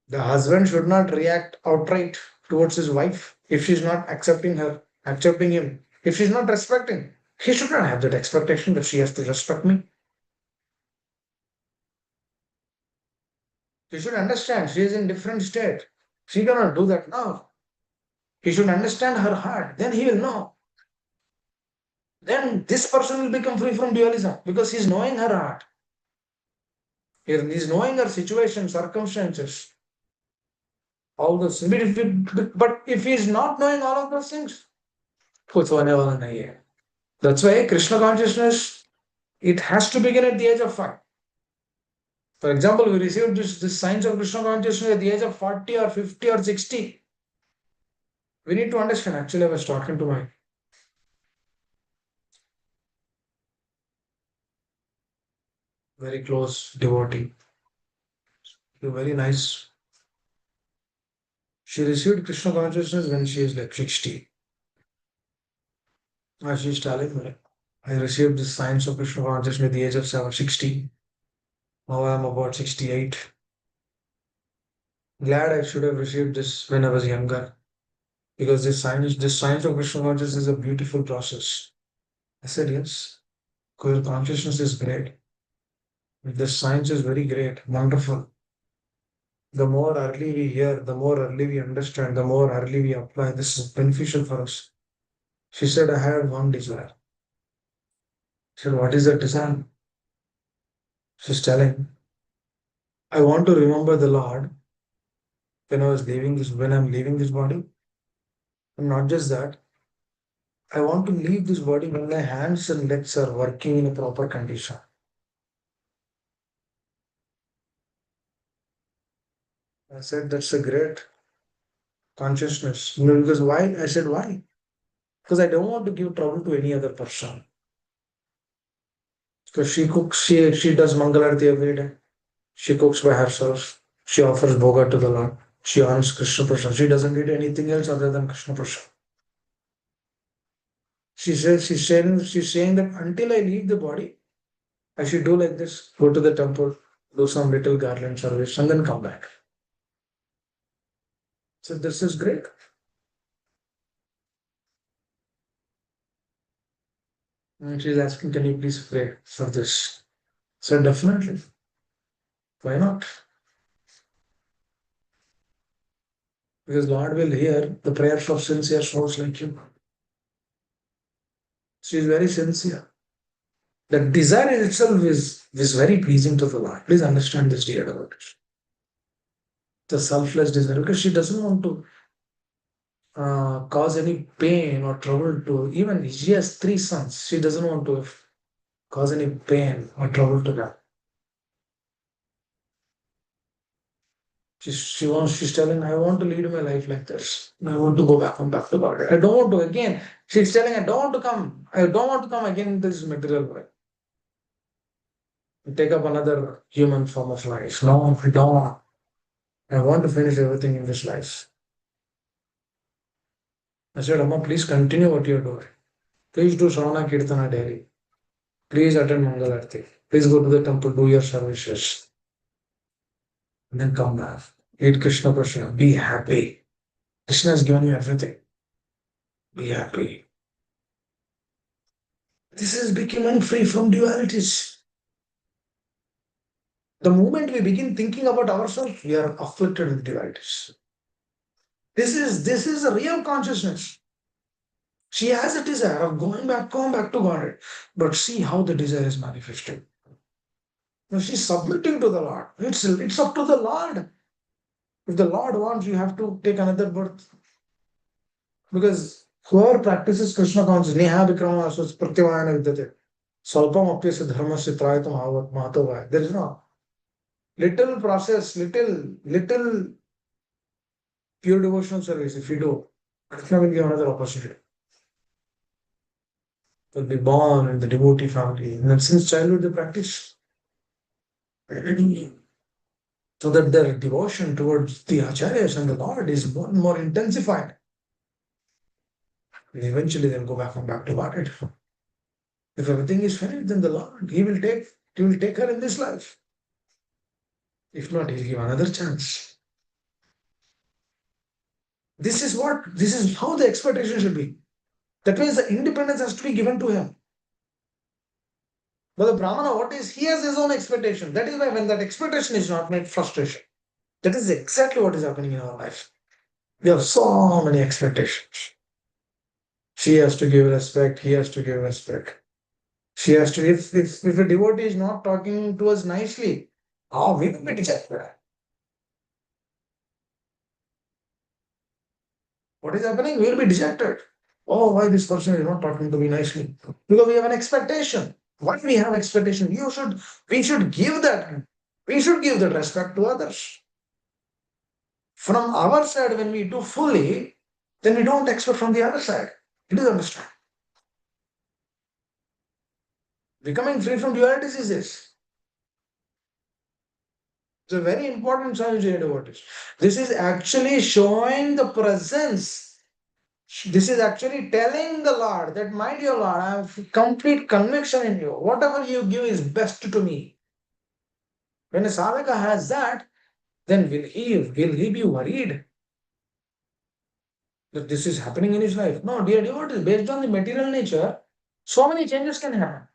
The husband should not react outright towards his wife if she's not accepting him. If she's not respecting, he should not have that expectation that she has to respect me. He should understand she is in different state. She cannot do that now. He should understand her heart. Then he will know. Then this person will become free from dualism because he's knowing her heart. He's knowing her situation, circumstances, all those. But if he's not knowing all of those things, कुछ होने वाला नहीं है. That's why Krishna consciousness, it has to begin at the age of 5. For example, we received this science of Krishna consciousness at the age of 40 or 50 or 60. We need to understand. Actually, I was talking to my very close devotee. Very nice. She received Krishna consciousness when she is like 60. She's telling me, I received this science of Krishna consciousness at the age of 60. Now I am about 68. Glad I should have received this when I was younger. Because this science of Krishna consciousness is a beautiful process. I said, yes, because consciousness is great. This science is very great, wonderful. The more early we hear, the more early we understand, the more early we apply. This is beneficial for us. She said, I had one desire. I said, what is that desire? She's telling, I want to remember the Lord when I'm leaving this body. And not just that, I want to leave this body when my hands and legs are working in a proper condition. I said, that's a great consciousness. Because why? I said, why? Because I don't want to give trouble to any other person. Because she cooks, she does Mangalarti every day. She cooks by herself. She offers bhoga to the Lord. She earns Krishna Prasad. She doesn't eat anything else other than Krishna Prasad. She says she's saying that until I leave the body, I should do like this: go to the temple, do some little garland service, and then come back. So this is great. And she's asking, can you please pray for this? So definitely. Why not? Because Lord will hear the prayers of sincere souls like you. She is very sincere. The desire in itself is very pleasing to the Lord. Please understand this, dear devotees. The selfless desire, because she doesn't want to cause any pain or trouble to, even she has 3 sons. She doesn't want to cause any pain or trouble to them. She's telling, I want to lead my life like this. I want to go back to God. I don't want to, again, she's telling, I don't want to come. I don't want to come again in this material world. Take up another human form of life. No, I don't want. I want to finish everything in this life. I said, Amma, please continue what you're doing. Please do Shravana Kirtana daily. Please attend Mangalarti. Please go to the temple, do your services. And then come back. Eat Krishna Prasad. Be happy. Krishna has given you everything. Be happy. This is becoming free from dualities. The moment we begin thinking about ourselves, we are afflicted with dualities. This is a real consciousness. She has a desire of going back to God. But see how the desire is manifested. Now she's submitting to the Lord. It's up to the Lord. If the Lord wants, you have to take another birth. Because whoever practices Krishna consciousness, Neha Vikrama Pratyavayana Vidyate. Salpam apyasya dharmasya trayatam avat mahatavaya. There is no little process, little pure devotional service. If you do, Krishna will give another opportunity. Will be born in the devotee family. And then since childhood they practice. So that their devotion towards the acharyas and the Lord is more and more intensified. And eventually they'll go back to Godhead. If everything is finished, then the Lord, He will take her in this life. If not, He'll give another chance. This is how the expectation should be. That means the independence has to be given to him. But the Brahmana, he has his own expectation. That is why when that expectation is not met, frustration. That is exactly what is happening in our life. We have so many expectations. She has to give respect, he has to give respect. She has to, if a devotee is not talking to us nicely, we will be dejected. What is happening? We will be dejected. Oh, why this person is not talking to me nicely? Because we have an expectation. What we have expectation? We should give that. We should give that respect to others. From our side, when we do fully, then we don't expect from the other side. It is understand. Becoming free from dualities is this. It's a very important challenge here, devotees. This is actually showing the presence. This is actually telling the Lord that, my dear Lord, I have complete conviction in you. Whatever you give is best to me. When a sadhaka has that, then will he be worried that this is happening in his life? No, dear devotees, based on the material nature, so many changes can happen.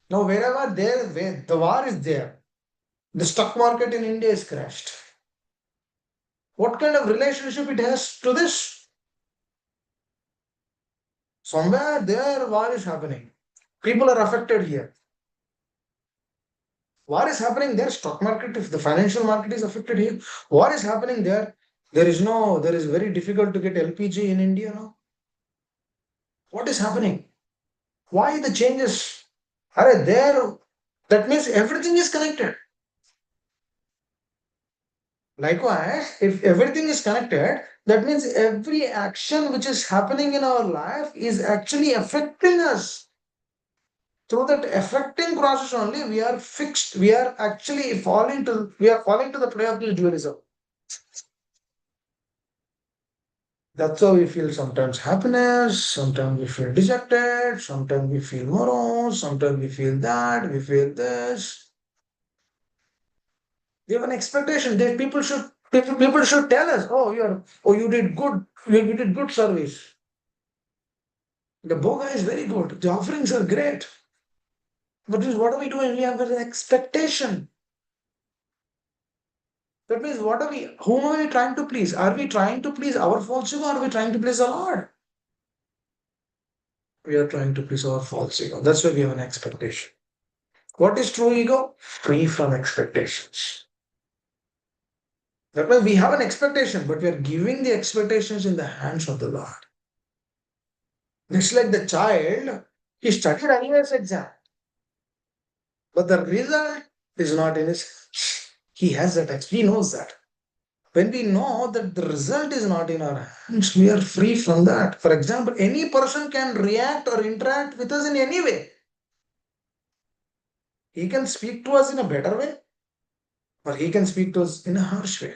Now, wherever the war is there, the stock market in India is crashed. What kind of relationship it has to this? Somewhere there, war is happening. People are affected here. War is happening there. Stock market, if the financial market is affected here, war is happening there. There is very difficult to get LPG in India now. What is happening? Why the changes are there? That means everything is connected. Likewise, if everything is connected, that means every action which is happening in our life is actually affecting us. Through that affecting process only, we are fixed. We are actually falling to the play of this dualism. That's how we feel sometimes happiness, sometimes we feel dejected, sometimes we feel morose, sometimes we feel that, we feel this. We have an expectation that people should People should tell us, you did good, you did good service. The boga is very good. The offerings are great. But what are we doing? We have an expectation. That means whom are we trying to please? Are we trying to please our false ego or are we trying to please the Lord? We are trying to please our false ego. That's why we have an expectation. What is true ego? Free from expectations. That means we have an expectation, but we are giving the expectations in the hands of the Lord. Just like the child, he studied IAS exam, but the result is not in his. He has that. He knows that. When we know that the result is not in our hands, we are free from that. For example, any person can react or interact with us in any way. He can speak to us in a better way, or he can speak to us in a harsh way.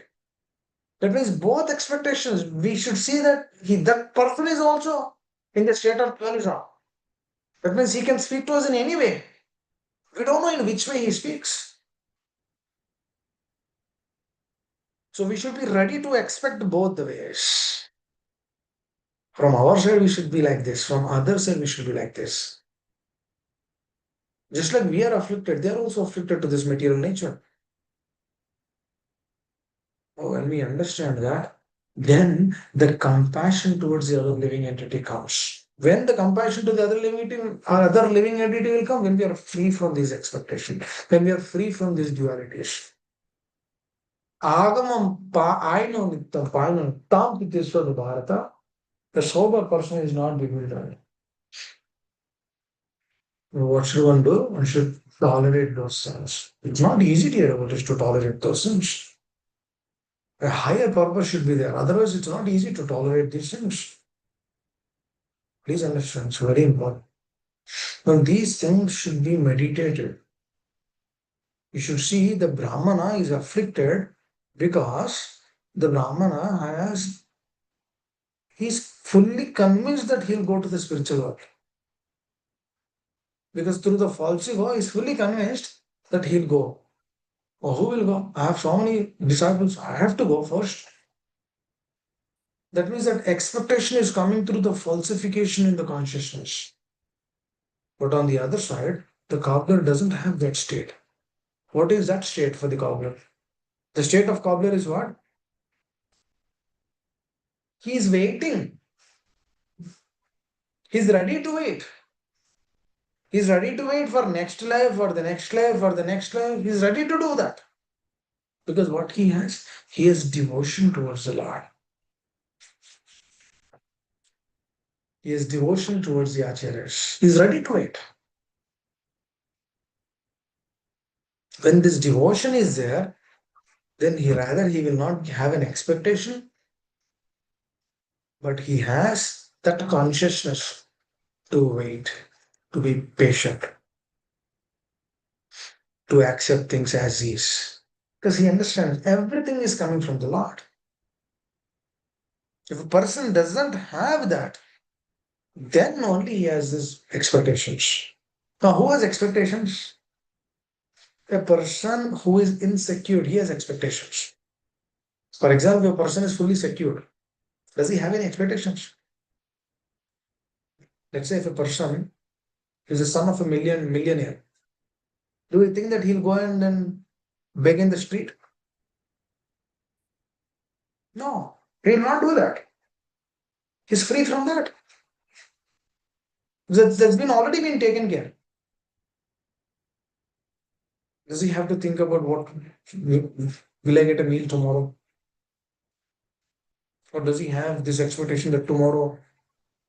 That means both expectations. We should see that that person is also in the state of dualism. That means he can speak to us in any way. We don't know in which way he speaks. So we should be ready to expect both the ways. From our side, we should be like this. From other side, we should be like this. Just like we are afflicted, they are also afflicted to this material nature. When we understand that, then the compassion towards the other living entity comes. When the compassion to the other living entity will come, when we are free from these expectations, when we are free from these dualities. Agamam aino nittam paino tam pitiswada bharata. The sober person is not bewildered. What should one do? One should tolerate those sins. It's not easy, dear devotees, to tolerate those sins. A higher purpose should be there. Otherwise, it's not easy to tolerate these things. Please understand, it's very important. Now, these things should be meditated. You should see the Brahmana is afflicted because the Brahmana he's fully convinced that he'll go to the spiritual world. Because through the false ego, he's fully convinced that he'll go. Oh, who will go? I have so many disciples, I have to go first. That means that expectation is coming through the falsification in the consciousness. But on the other side, the cobbler doesn't have that state. What is that state for the cobbler? The state of cobbler is what? He is waiting. He's ready to wait. He's ready to wait for next life, for the next life, for the next life. He's ready to do that. Because what he has devotion towards the Lord. He has devotion towards the acharyas. He's ready to wait. When this devotion is there, then he will not have an expectation, but he has that consciousness to wait, to be patient, to accept things as is. Because he understands everything is coming from the Lord. If a person doesn't have that, then only he has these expectations. Now, who has expectations? A person who is insecure, he has expectations. For example, a person is fully secured. Does he have any expectations? Let's say if a person is the son of a millionaire, do you think that he'll go and then beg in the street? No, he'll not do that. He's free from that. That's already been taken care. Does he have to think about what will I get a meal tomorrow? Or does he have this expectation that tomorrow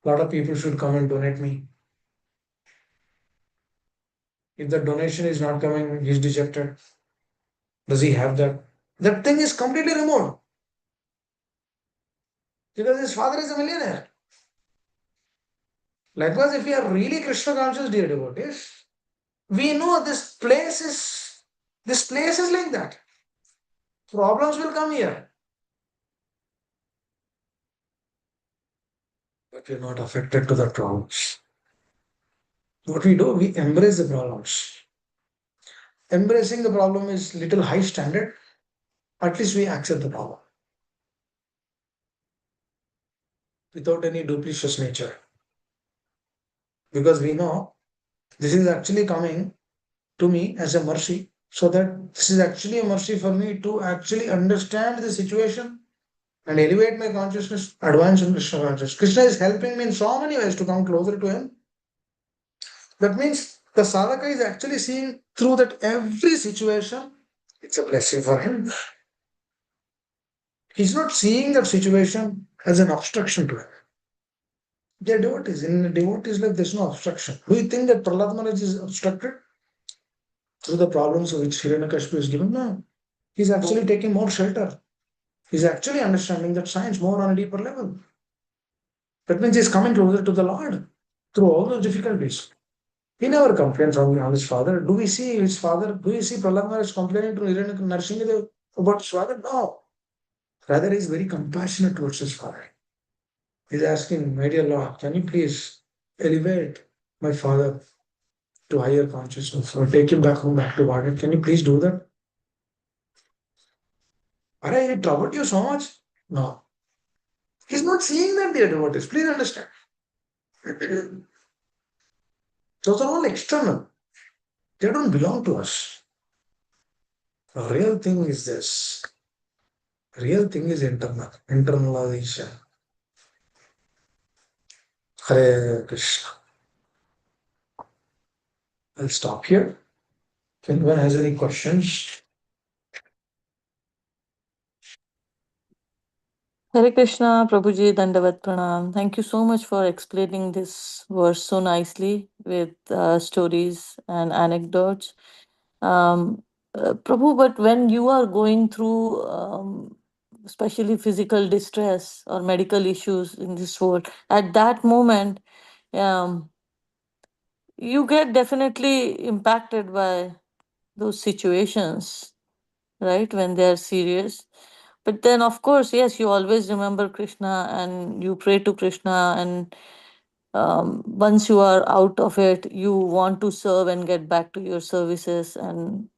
a lot of people should come and donate me? If the donation is not coming, he's dejected. Does he have that? That thing is completely removed. Because his father is a millionaire. Likewise, if we are really Krishna conscious, dear devotees, we know this place is like that. Problems will come here. But we're not affected to the problems. What we do, we embrace the problems. Embracing the problem is little high standard. at least we accept the power without any duplicitous nature. Because we know this is actually coming to me as a mercy, so that this is actually a mercy for me to actually understand the situation and elevate my consciousness, advance in Krishna consciousness. Krishna is helping me in so many ways to come closer to Him. That means the sadhaka is actually seeing through that every situation, it's a blessing for him. He's not seeing that situation as an obstruction to him. They're devotees. In a devotee's life, there's no obstruction. Do you think that Prahlad Maharaj is obstructed through the problems which Hiranyakashipu is given? No. He's actually taking more shelter. He's actually understanding that science more on a deeper level. That means he's coming closer to the Lord through all those difficulties. He never complains on his father. Do we see his father? Do we see Prahlad Maharaj complaining to Narasimhadev about his father? No. Rather, he's very compassionate towards his father. He's asking, my dear Lord, can you please elevate my father to higher consciousness or take him back home, back to Godhead? Can you please do that? Are I troubled you so much? No. He's not seeing that, dear devotees. Please understand. Those are all external. They don't belong to us. The real thing is this. Real thing is internal. Internalization. Hare Krishna. I'll stop here. If anyone has any questions, Hare Krishna, Prabhuji, Dandavat Pranam. Thank you so much for explaining this verse so nicely with stories and anecdotes. Prabhu, but when you are going through especially physical distress or medical issues in this world, at that moment, um, you get definitely impacted by those situations, right? When they are serious. But then, of course, yes, you always remember Krishna and you pray to Krishna. And once you are out of it, you want to serve and get back to your services and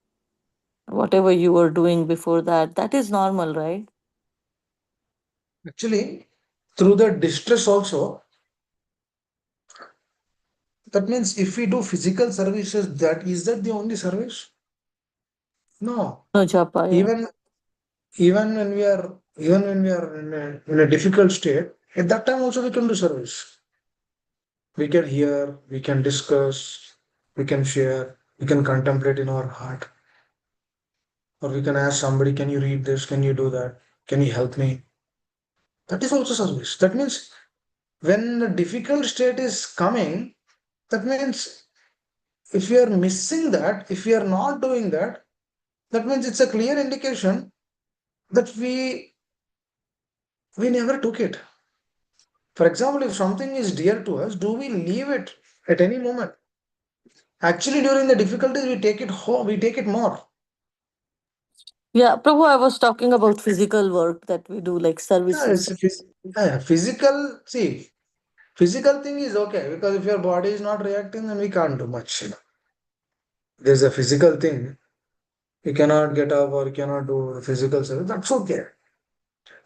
whatever you were doing before that. That is normal, right? actually, through the distress also, that means if we do physical services, that the only service? No. No, Japa, yeah. Even when we are in a difficult state, at that time also we can do service. We can hear, we can discuss, we can share, we can contemplate in our heart. Or we can ask somebody, can you read this? Can you do that? Can you help me? That is also service. That means when the difficult state is coming, that means if we are missing that, if we are not doing that, that means it's a clear indication that we never took it. For example, if something is dear to us, do we leave it at any moment? Actually, during the difficulties, we take it home, we take it more. Yeah, Prabhu, I was talking about physical work that we do, like services. Physical, see, physical thing is okay because if your body is not reacting, then we can't do much. There's a physical thing. You cannot get up or you cannot do the physical service. That's okay.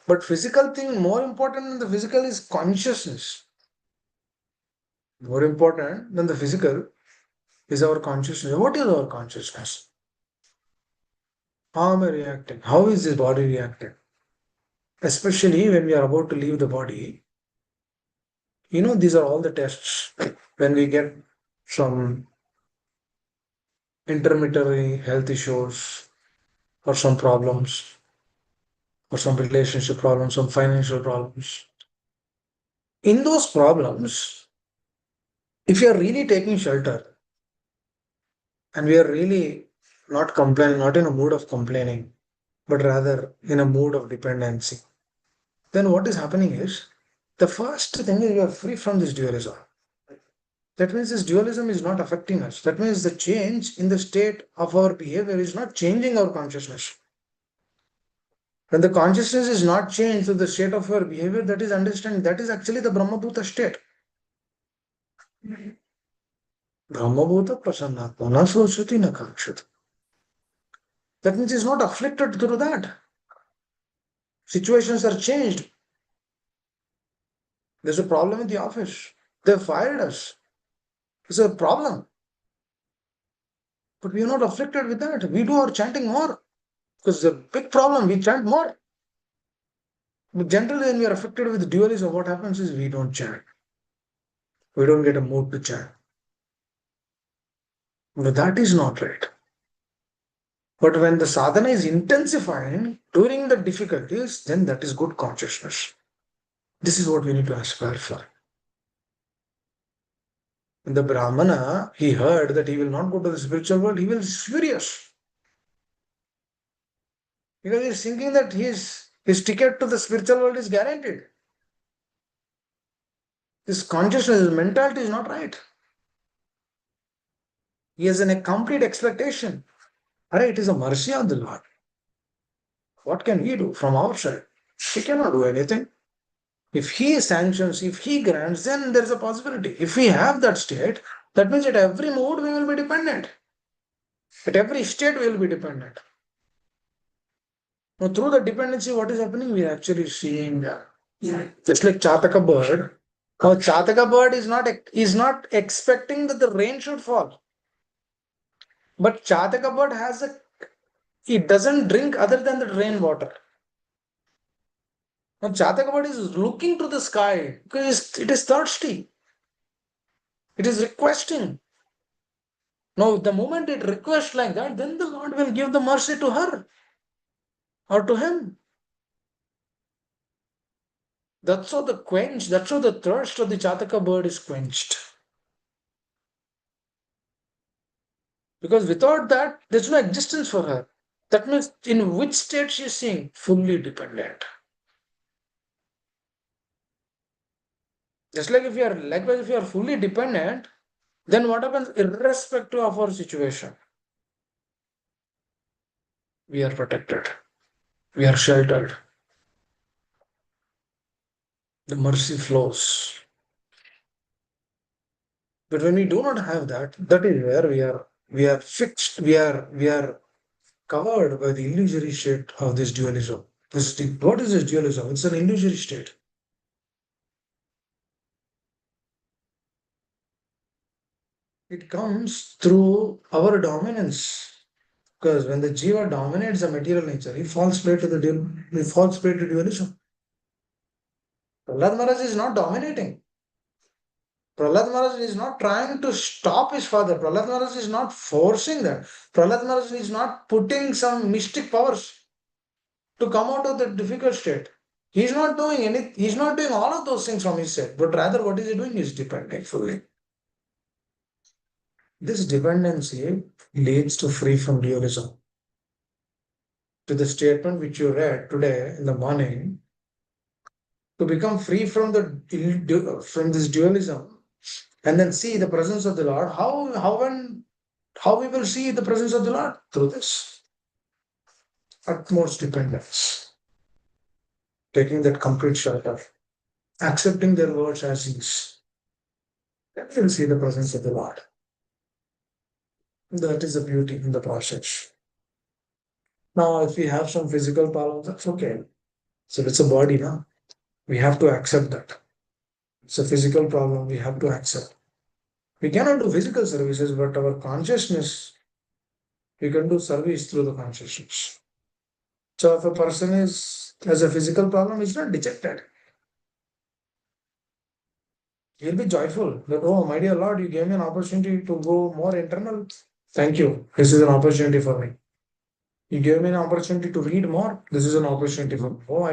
But physical thing, more important than the physical is consciousness. More important than the physical is our consciousness. What is our consciousness? How am I reacting? How is this body reacting? Especially when we are about to leave the body. These are all the tests. When we get some intermittent health issues or some problems or some relationship problems, some financial problems. In those problems, if you are really taking shelter and we are really not complaining, not in a mood of complaining, but rather in a mood of dependency, then what is happening is the first thing is we are free from this dualism. That means this dualism is not affecting us. That means the change in the state of our behavior is not changing our consciousness. When the consciousness is not changed to the state of our behavior, that is understanding. That is actually the Brahmabhuta state. Brahmabhuta prasannatma na sochati na kakshati. That means it's not afflicted through that. Situations are changed. There's a problem in the office. They fired us. It's a problem. But we are not afflicted with that. We do our chanting more. Because it's a big problem. We chant more. But generally, when we are affected with dualism, what happens is we don't chant. We don't get a mood to chant. But that is not right. But when the sadhana is intensifying during the difficulties, then that is good consciousness. This is what we need to aspire for. When the Brahmana, he heard that he will not go to the spiritual world, he was furious. Because he's thinking that his ticket to the spiritual world is guaranteed. His consciousness, his mentality is not right. He has a complete expectation. Alright, it is a mercy of the Lord. What can we do from our side? We cannot do anything. If he sanctions, if he grants, then there is a possibility. If we have that state, that means at every mode we will be dependent. At every state we will be dependent. Now, through the dependency, what is happening? We are actually seeing just like Chataka bird. Now, Chataka bird is not expecting that the rain should fall. But Chataka bird it doesn't drink other than the rainwater. Now, Chataka bird is looking to the sky because it is thirsty. It is requesting. Now, the moment it requests like that, then the Lord will give the mercy to her or to him. That's how the thirst of the Chataka bird is quenched. Because without that, there's no existence for her. That means in which state she is seeing? Fully dependent. Just like if you are fully dependent, then what happens irrespective of our situation? We are protected. We are sheltered. The mercy flows. But when we do not have that, that is where we are fixed, we are covered by the illusory state of this dualism. What is this dualism? It's an illusory state. It comes through our dominance. Because when the jiva dominates the material nature, he falls prey to dualism. Prahlad Maharaj is not dominating. Prahlad Maharaj is not trying to stop his father. Prahlad Maharaj is not forcing that. Prahlad Maharaj is not putting some mystic powers to come out of the difficult state. He's not doing all of those things from his side, but rather what is he doing? He's depending fully. This dependency leads to free from dualism. To the statement which you read today in the morning, to become free from this dualism and then see the presence of the Lord, how we will see the presence of the Lord? Through this utmost dependence, taking that complete shelter, accepting their words as is, then we will see the presence of the Lord. That is the beauty in the process. Now, if we have some physical problems, that's okay. So it's a body now. We have to accept that. It's a physical problem, we have to accept. We cannot do physical services, but our consciousness, we can do service through the consciousness. So if a person has a physical problem, it's not dejected. He'll be joyful that, oh, my dear Lord, you gave me an opportunity to go more internal. Thank you. This is an opportunity for me. You gave me an opportunity to read more. This is an opportunity for me. Oh,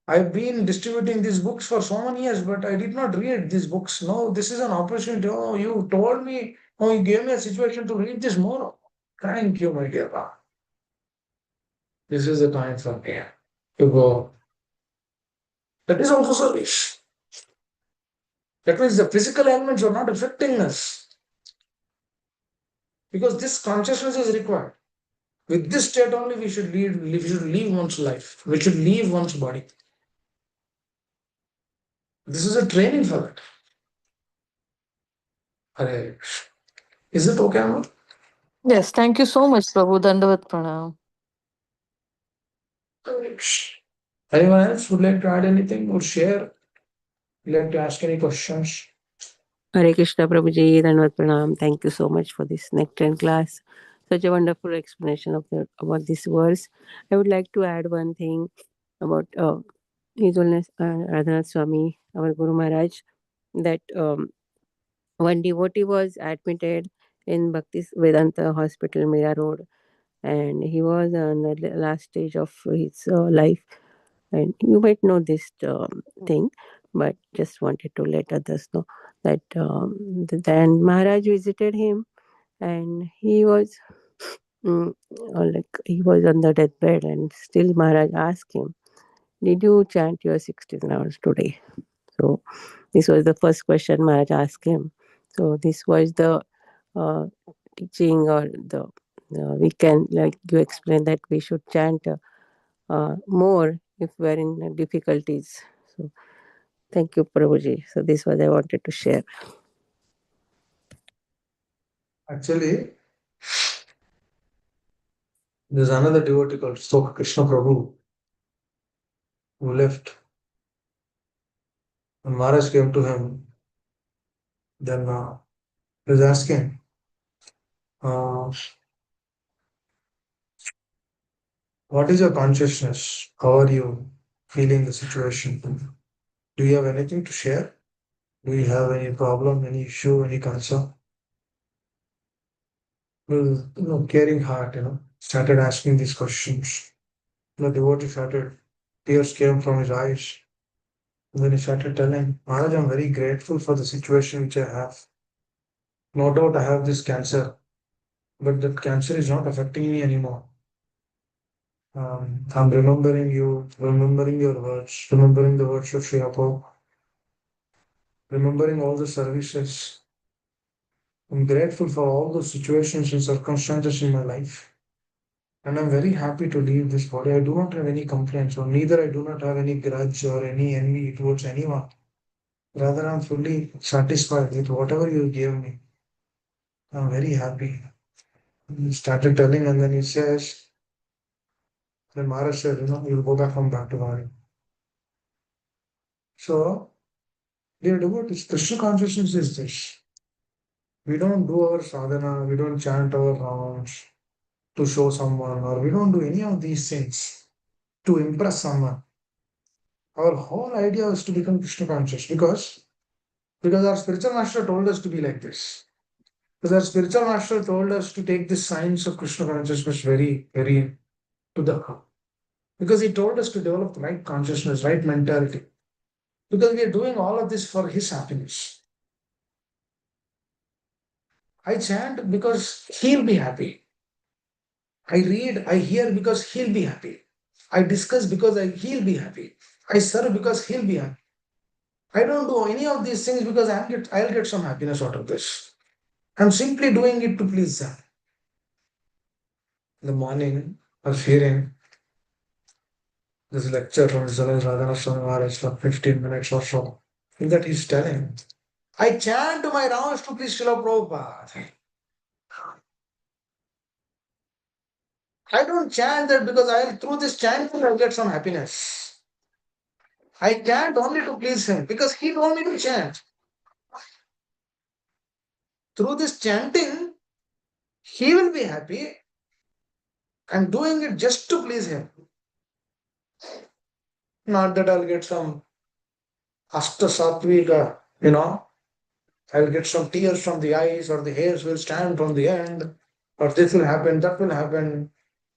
I've been distributing these books for so many years, but I did not read these books. No, this is an opportunity. Oh, you told me, oh, you gave me a situation to read this more. Thank you, my dear Lord. This is the time for me to go. That is also service. That means the physical elements are not affecting us. Because this consciousness is required. With this state only we should leave one's life. We should leave one's body. This is a training for that. Hare. Is it okay, Amar? Yes, thank you so much, Prabhu. Dandavat Pranam. Anyone else would like to add anything or share? Would like to ask any questions? Hare Krishna Prabhuji, Dhanavad Pranam. Thank you so much for this next class. Such a wonderful explanation of about this verse. I would like to add one thing about His Holiness Radhanath Swami, our Guru Maharaj, that one devotee was admitted in Bhakti Vedanta Hospital, Mira Road, and he was on the last stage of his life. And you might know this thing, but just wanted to let others know that then Maharaj visited him, and he was like he was on the deathbed, and still Maharaj asked him, "Did you chant your 16 hours today?" So this was the first question Maharaj asked him. So this was the uh, teaching, or the we can, like you explained, that we should chant more if we are in difficulties. So thank you, Prabhuji. So this was I wanted to share. Actually, there's another devotee called Stoka Krishna Prabhu who left. When Maharaj came to him, then he was asking, uh, what is your consciousness? How are you feeling the situation? Do you have anything to share? Do you have any problem, any issue, any concern? Well, caring heart, started asking these questions. The devotee started, tears came from his eyes. And then he started telling, Maharaj, I'm very grateful for the situation which I have. No doubt I have this cancer, but that cancer is not affecting me anymore. I'm remembering you, remembering your words, remembering the words of Sri Prabhupada, remembering all the services. I'm grateful for all the situations and circumstances in my life. And I'm very happy to leave this body. I do not have any complaints, or neither I do not have any grudge or any envy towards anyone. Rather, I'm fully satisfied with whatever you gave me. I'm very happy. He started telling, and then he says, then Maharaj said, you'll go back to body. So, dear devotees, Krishna consciousness is this. We don't do our sadhana, we don't chant our rounds to show someone, or we don't do any of these things to impress someone. Our whole idea is to become Krishna conscious because our spiritual master told us to be like this. Because our spiritual master told us to take the science of Krishna consciousness very, very to the heart. Because he told us to develop right consciousness, right mentality. Because we are doing all of this for his happiness. I chant because he'll be happy. I read, I hear because he'll be happy. I discuss because he'll be happy. I serve because he'll be happy. I don't do any of these things because I'll get some happiness out of this. I'm simply doing it to please them. In the morning, I was hearing this lecture from His Holiness Radhanath Swami Maharaj for 15 minutes or so. In that he's telling, I chant my rounds to please Srila Prabhupada. I don't chant that because through this chanting I'll get some happiness. I chant only to please him because he told me to chant. Through this chanting, he will be happy. I'm doing it just to please him. Not that I'll get some Asta Satvika, I'll get some tears from the eyes, or the hairs will stand from the end, or this will happen, that will happen.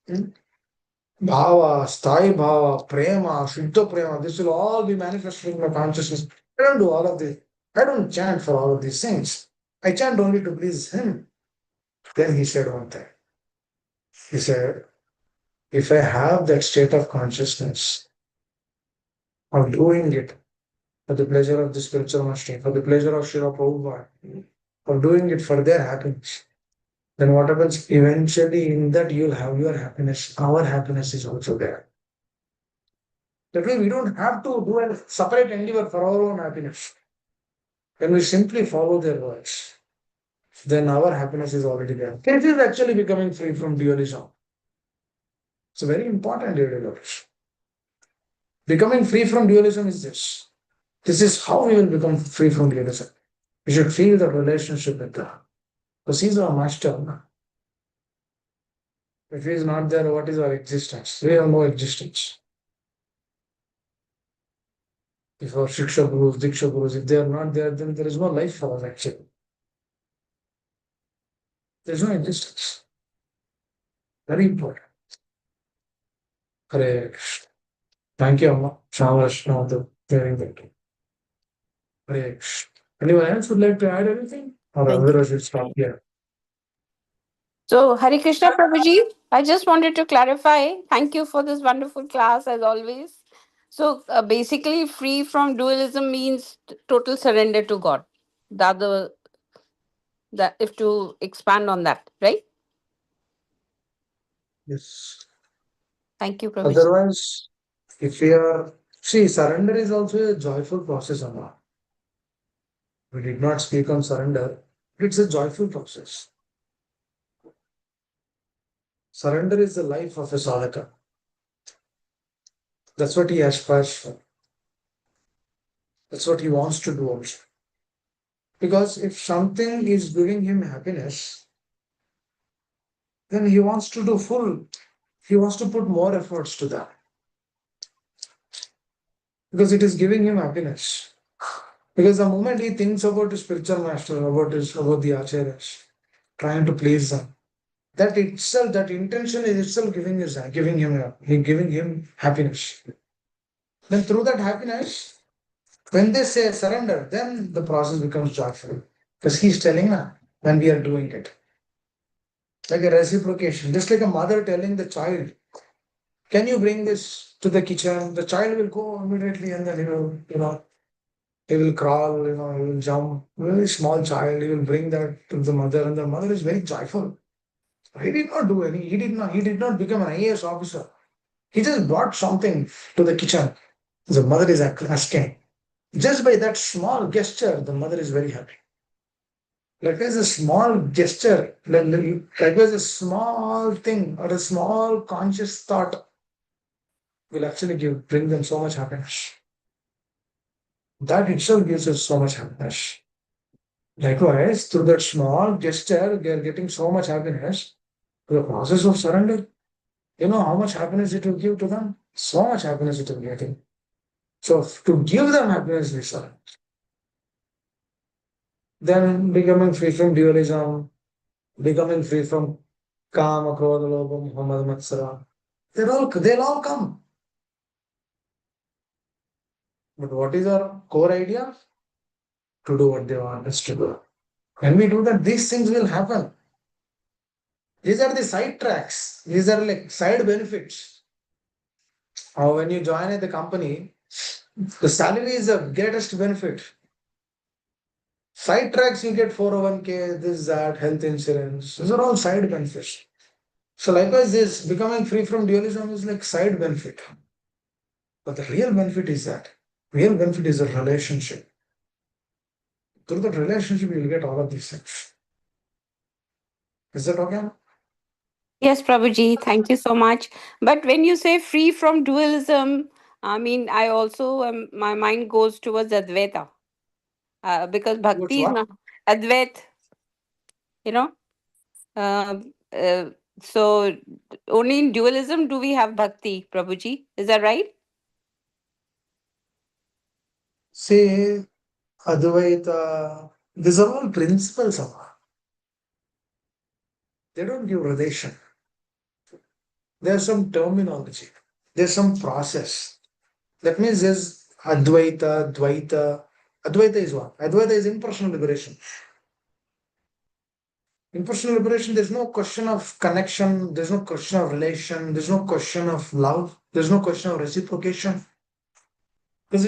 Bhava, Sthai Bhava, Prema, Shuddha Prema, this will all be manifested in my consciousness. I don't do all of this. I don't chant for all of these things. I chant only to please him. Then he said one thing. He said, if I have that state of consciousness of doing it for the pleasure of the spiritual master, for the pleasure of Srila Prabhupada, of doing it for their happiness, then what happens eventually in that you'll have your happiness. Our happiness is also there. That way we don't have to do a separate endeavor for our own happiness. When we simply follow their words, then our happiness is already there. This is actually becoming free from dualism. It's very important, dear devotees. Becoming free from dualism is this. This is how we will become free from dualism. We should feel the relationship with God. Because He's our master. If He is not there, what is our existence? We have no existence. If our Shiksha Gurus, Diksha Gurus, if they are not there, then there is no life for us actually. There is no existence. Very important. Hare Krishna. Thank you, Amma. Shamash, the very good. Hare Krishna. Anyone else would like to add anything? Or Thank you. otherwise we'll stop here. So, Hare Krishna Prabhuji, I just wanted to clarify. Thank you for this wonderful class as always. So, basically, free from dualism means total surrender to God. The other, that if to expand on that, right? Yes. Thank you, Prabhuji. Otherwise, if we are, see, surrender is also a joyful process, Amma. We did not speak on surrender, but it's a joyful process. Surrender is the life of a sadhaka. That's what he aspires for. That's what he wants to do also. Because if something is giving him happiness, then he wants to do full. He wants to put more efforts to that. Because it is giving him happiness. Because the moment he thinks about his spiritual master, about the acharyas, trying to please them, that itself, that intention is itself giving him happiness. Then through that happiness, when they say surrender, then the process becomes joyful. Because he's telling that when we are doing it. Like a reciprocation, just like a mother telling the child, can you bring this to the kitchen? The child will go immediately and then he will crawl, he will jump. Very small child, he will bring that to the mother, and the mother is very joyful. He did not become an IAS officer. He just brought something to the kitchen. The mother is asking. Just by that small gesture, the mother is very happy. Likewise, a small gesture, likewise, a small thing or a small conscious thought will actually bring them so much happiness. That itself gives us so much happiness. Likewise, through that small gesture, they are getting so much happiness. The process of surrender, you know how much happiness it will give to them? So much happiness it will get in. So to give them happiness, we surrender. Then becoming free from dualism, becoming free from kama, krodha, lobha, moha, matsara. They'll all come. But what is our core idea? To do what they want us to do. When we do that, these things will happen. These are the side tracks. These are like side benefits. Or when you join at the company, the salary is the greatest benefit. Side tracks, you get 401k, this, that, health insurance. These are all side benefits. So likewise, this becoming free from dualism is like side benefit. But the real benefit is that. Real benefit is a relationship. Through that relationship, you will get all of these things. Is that okay? Yes, Prabhuji, thank you so much. But when you say free from dualism, I mean, I also, my mind goes towards Advaita. Because Towards bhakti is what? not Advait, you know. Uh, uh, so only in dualism do we have bhakti, Prabhuji. Is that right? See, Advaita, these are all principles of. They don't give relation. There's some terminology. There's some process. That means there's Advaita, Dvaita. Advaita is what? Advaita is impersonal liberation. Impersonal liberation, there's no question of connection, there's no question of relation, there's no question of love, there's no question of reciprocation. Because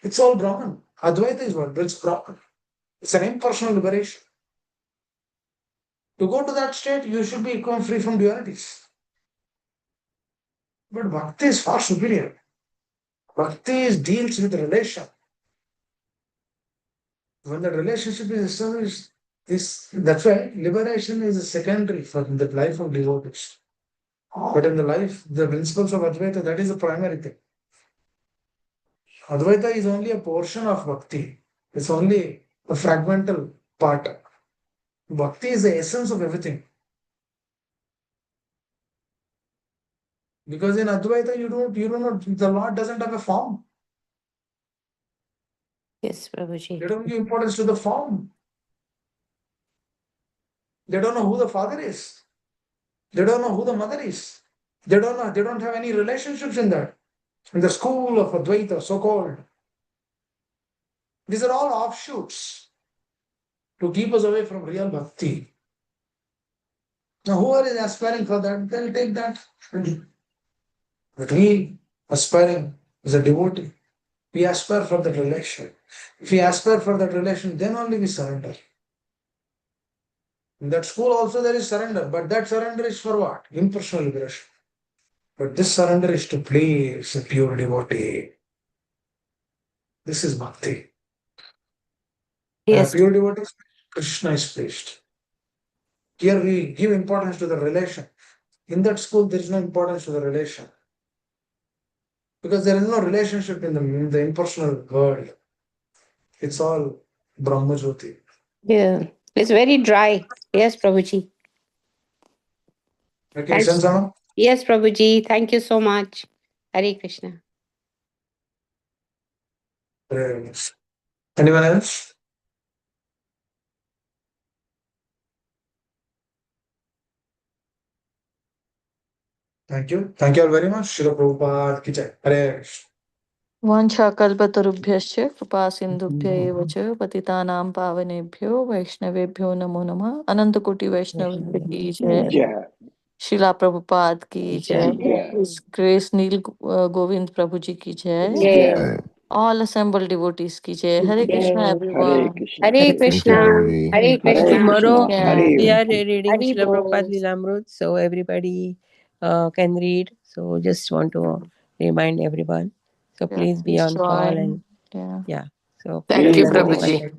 it's all Brahman. Advaita is what? It's Brahman. It's an impersonal liberation. To go to that state, you should become free from dualities. But bhakti is far superior. Bhakti deals with relation. When the relationship is established, that's why liberation is a secondary for the life of devotees. But in the principles of Advaita, that is the primary thing. Advaita is only a portion of bhakti. It's only a fragmental part. Bhakti is the essence of everything. Because in Advaita, you don't know, the Lord doesn't have a form. Yes, Prabhuji. They don't give importance to the form. They don't know who the father is. They don't know who the mother is. They don't have any relationships in that. In the school of Advaita, so-called. These are all offshoots to keep us away from real bhakti. Now, whoever is aspiring for that, they'll take that. But we aspiring as a devotee, we aspire for that relation. If we aspire for that relation, then only we surrender. In that school also there is surrender, but that surrender is for what? Impersonal liberation. But this surrender is to please a pure devotee. This is bhakti. Yes. Pure devotee, Krishna is pleased. Here we give importance to the relation. In that school, there is no importance to the relation. Because there is no relationship in the impersonal world. It's all Brahma Jyoti. Yeah. It's very dry. Yes, Prabhuji. Okay, Thanks. Shansama? Yes, Prabhuji. Thank you so much. Hare Krishna. Anyone else? Thank you. Thank you all very much. Srila Prabhupada ki jai. Hare Krishna. वाञ्छाकल्पतरुभ्यश्च कृपा सिन्धुभ्य एव च पतितानां पावनेभ्यो वैष्णवेभ्यो नमो नमः। अनंत कोटि वैष्णव की जय। शिला प्रभुपाद की जय। ग्रेस नील गोविंद प्रभु जी की जय। Jai. All assembled devotees की जय। Hare Krishna everyone. Hare Krishna. Hare Krishna. Tomorrow Yeah. we are reading Hari Srila Bol. Prabhupada Lilamrut, so everybody can read. So just want to remind everyone. So please be Please on call join. and Yeah. yeah. So Thank you, Prabhupada Prabhuji.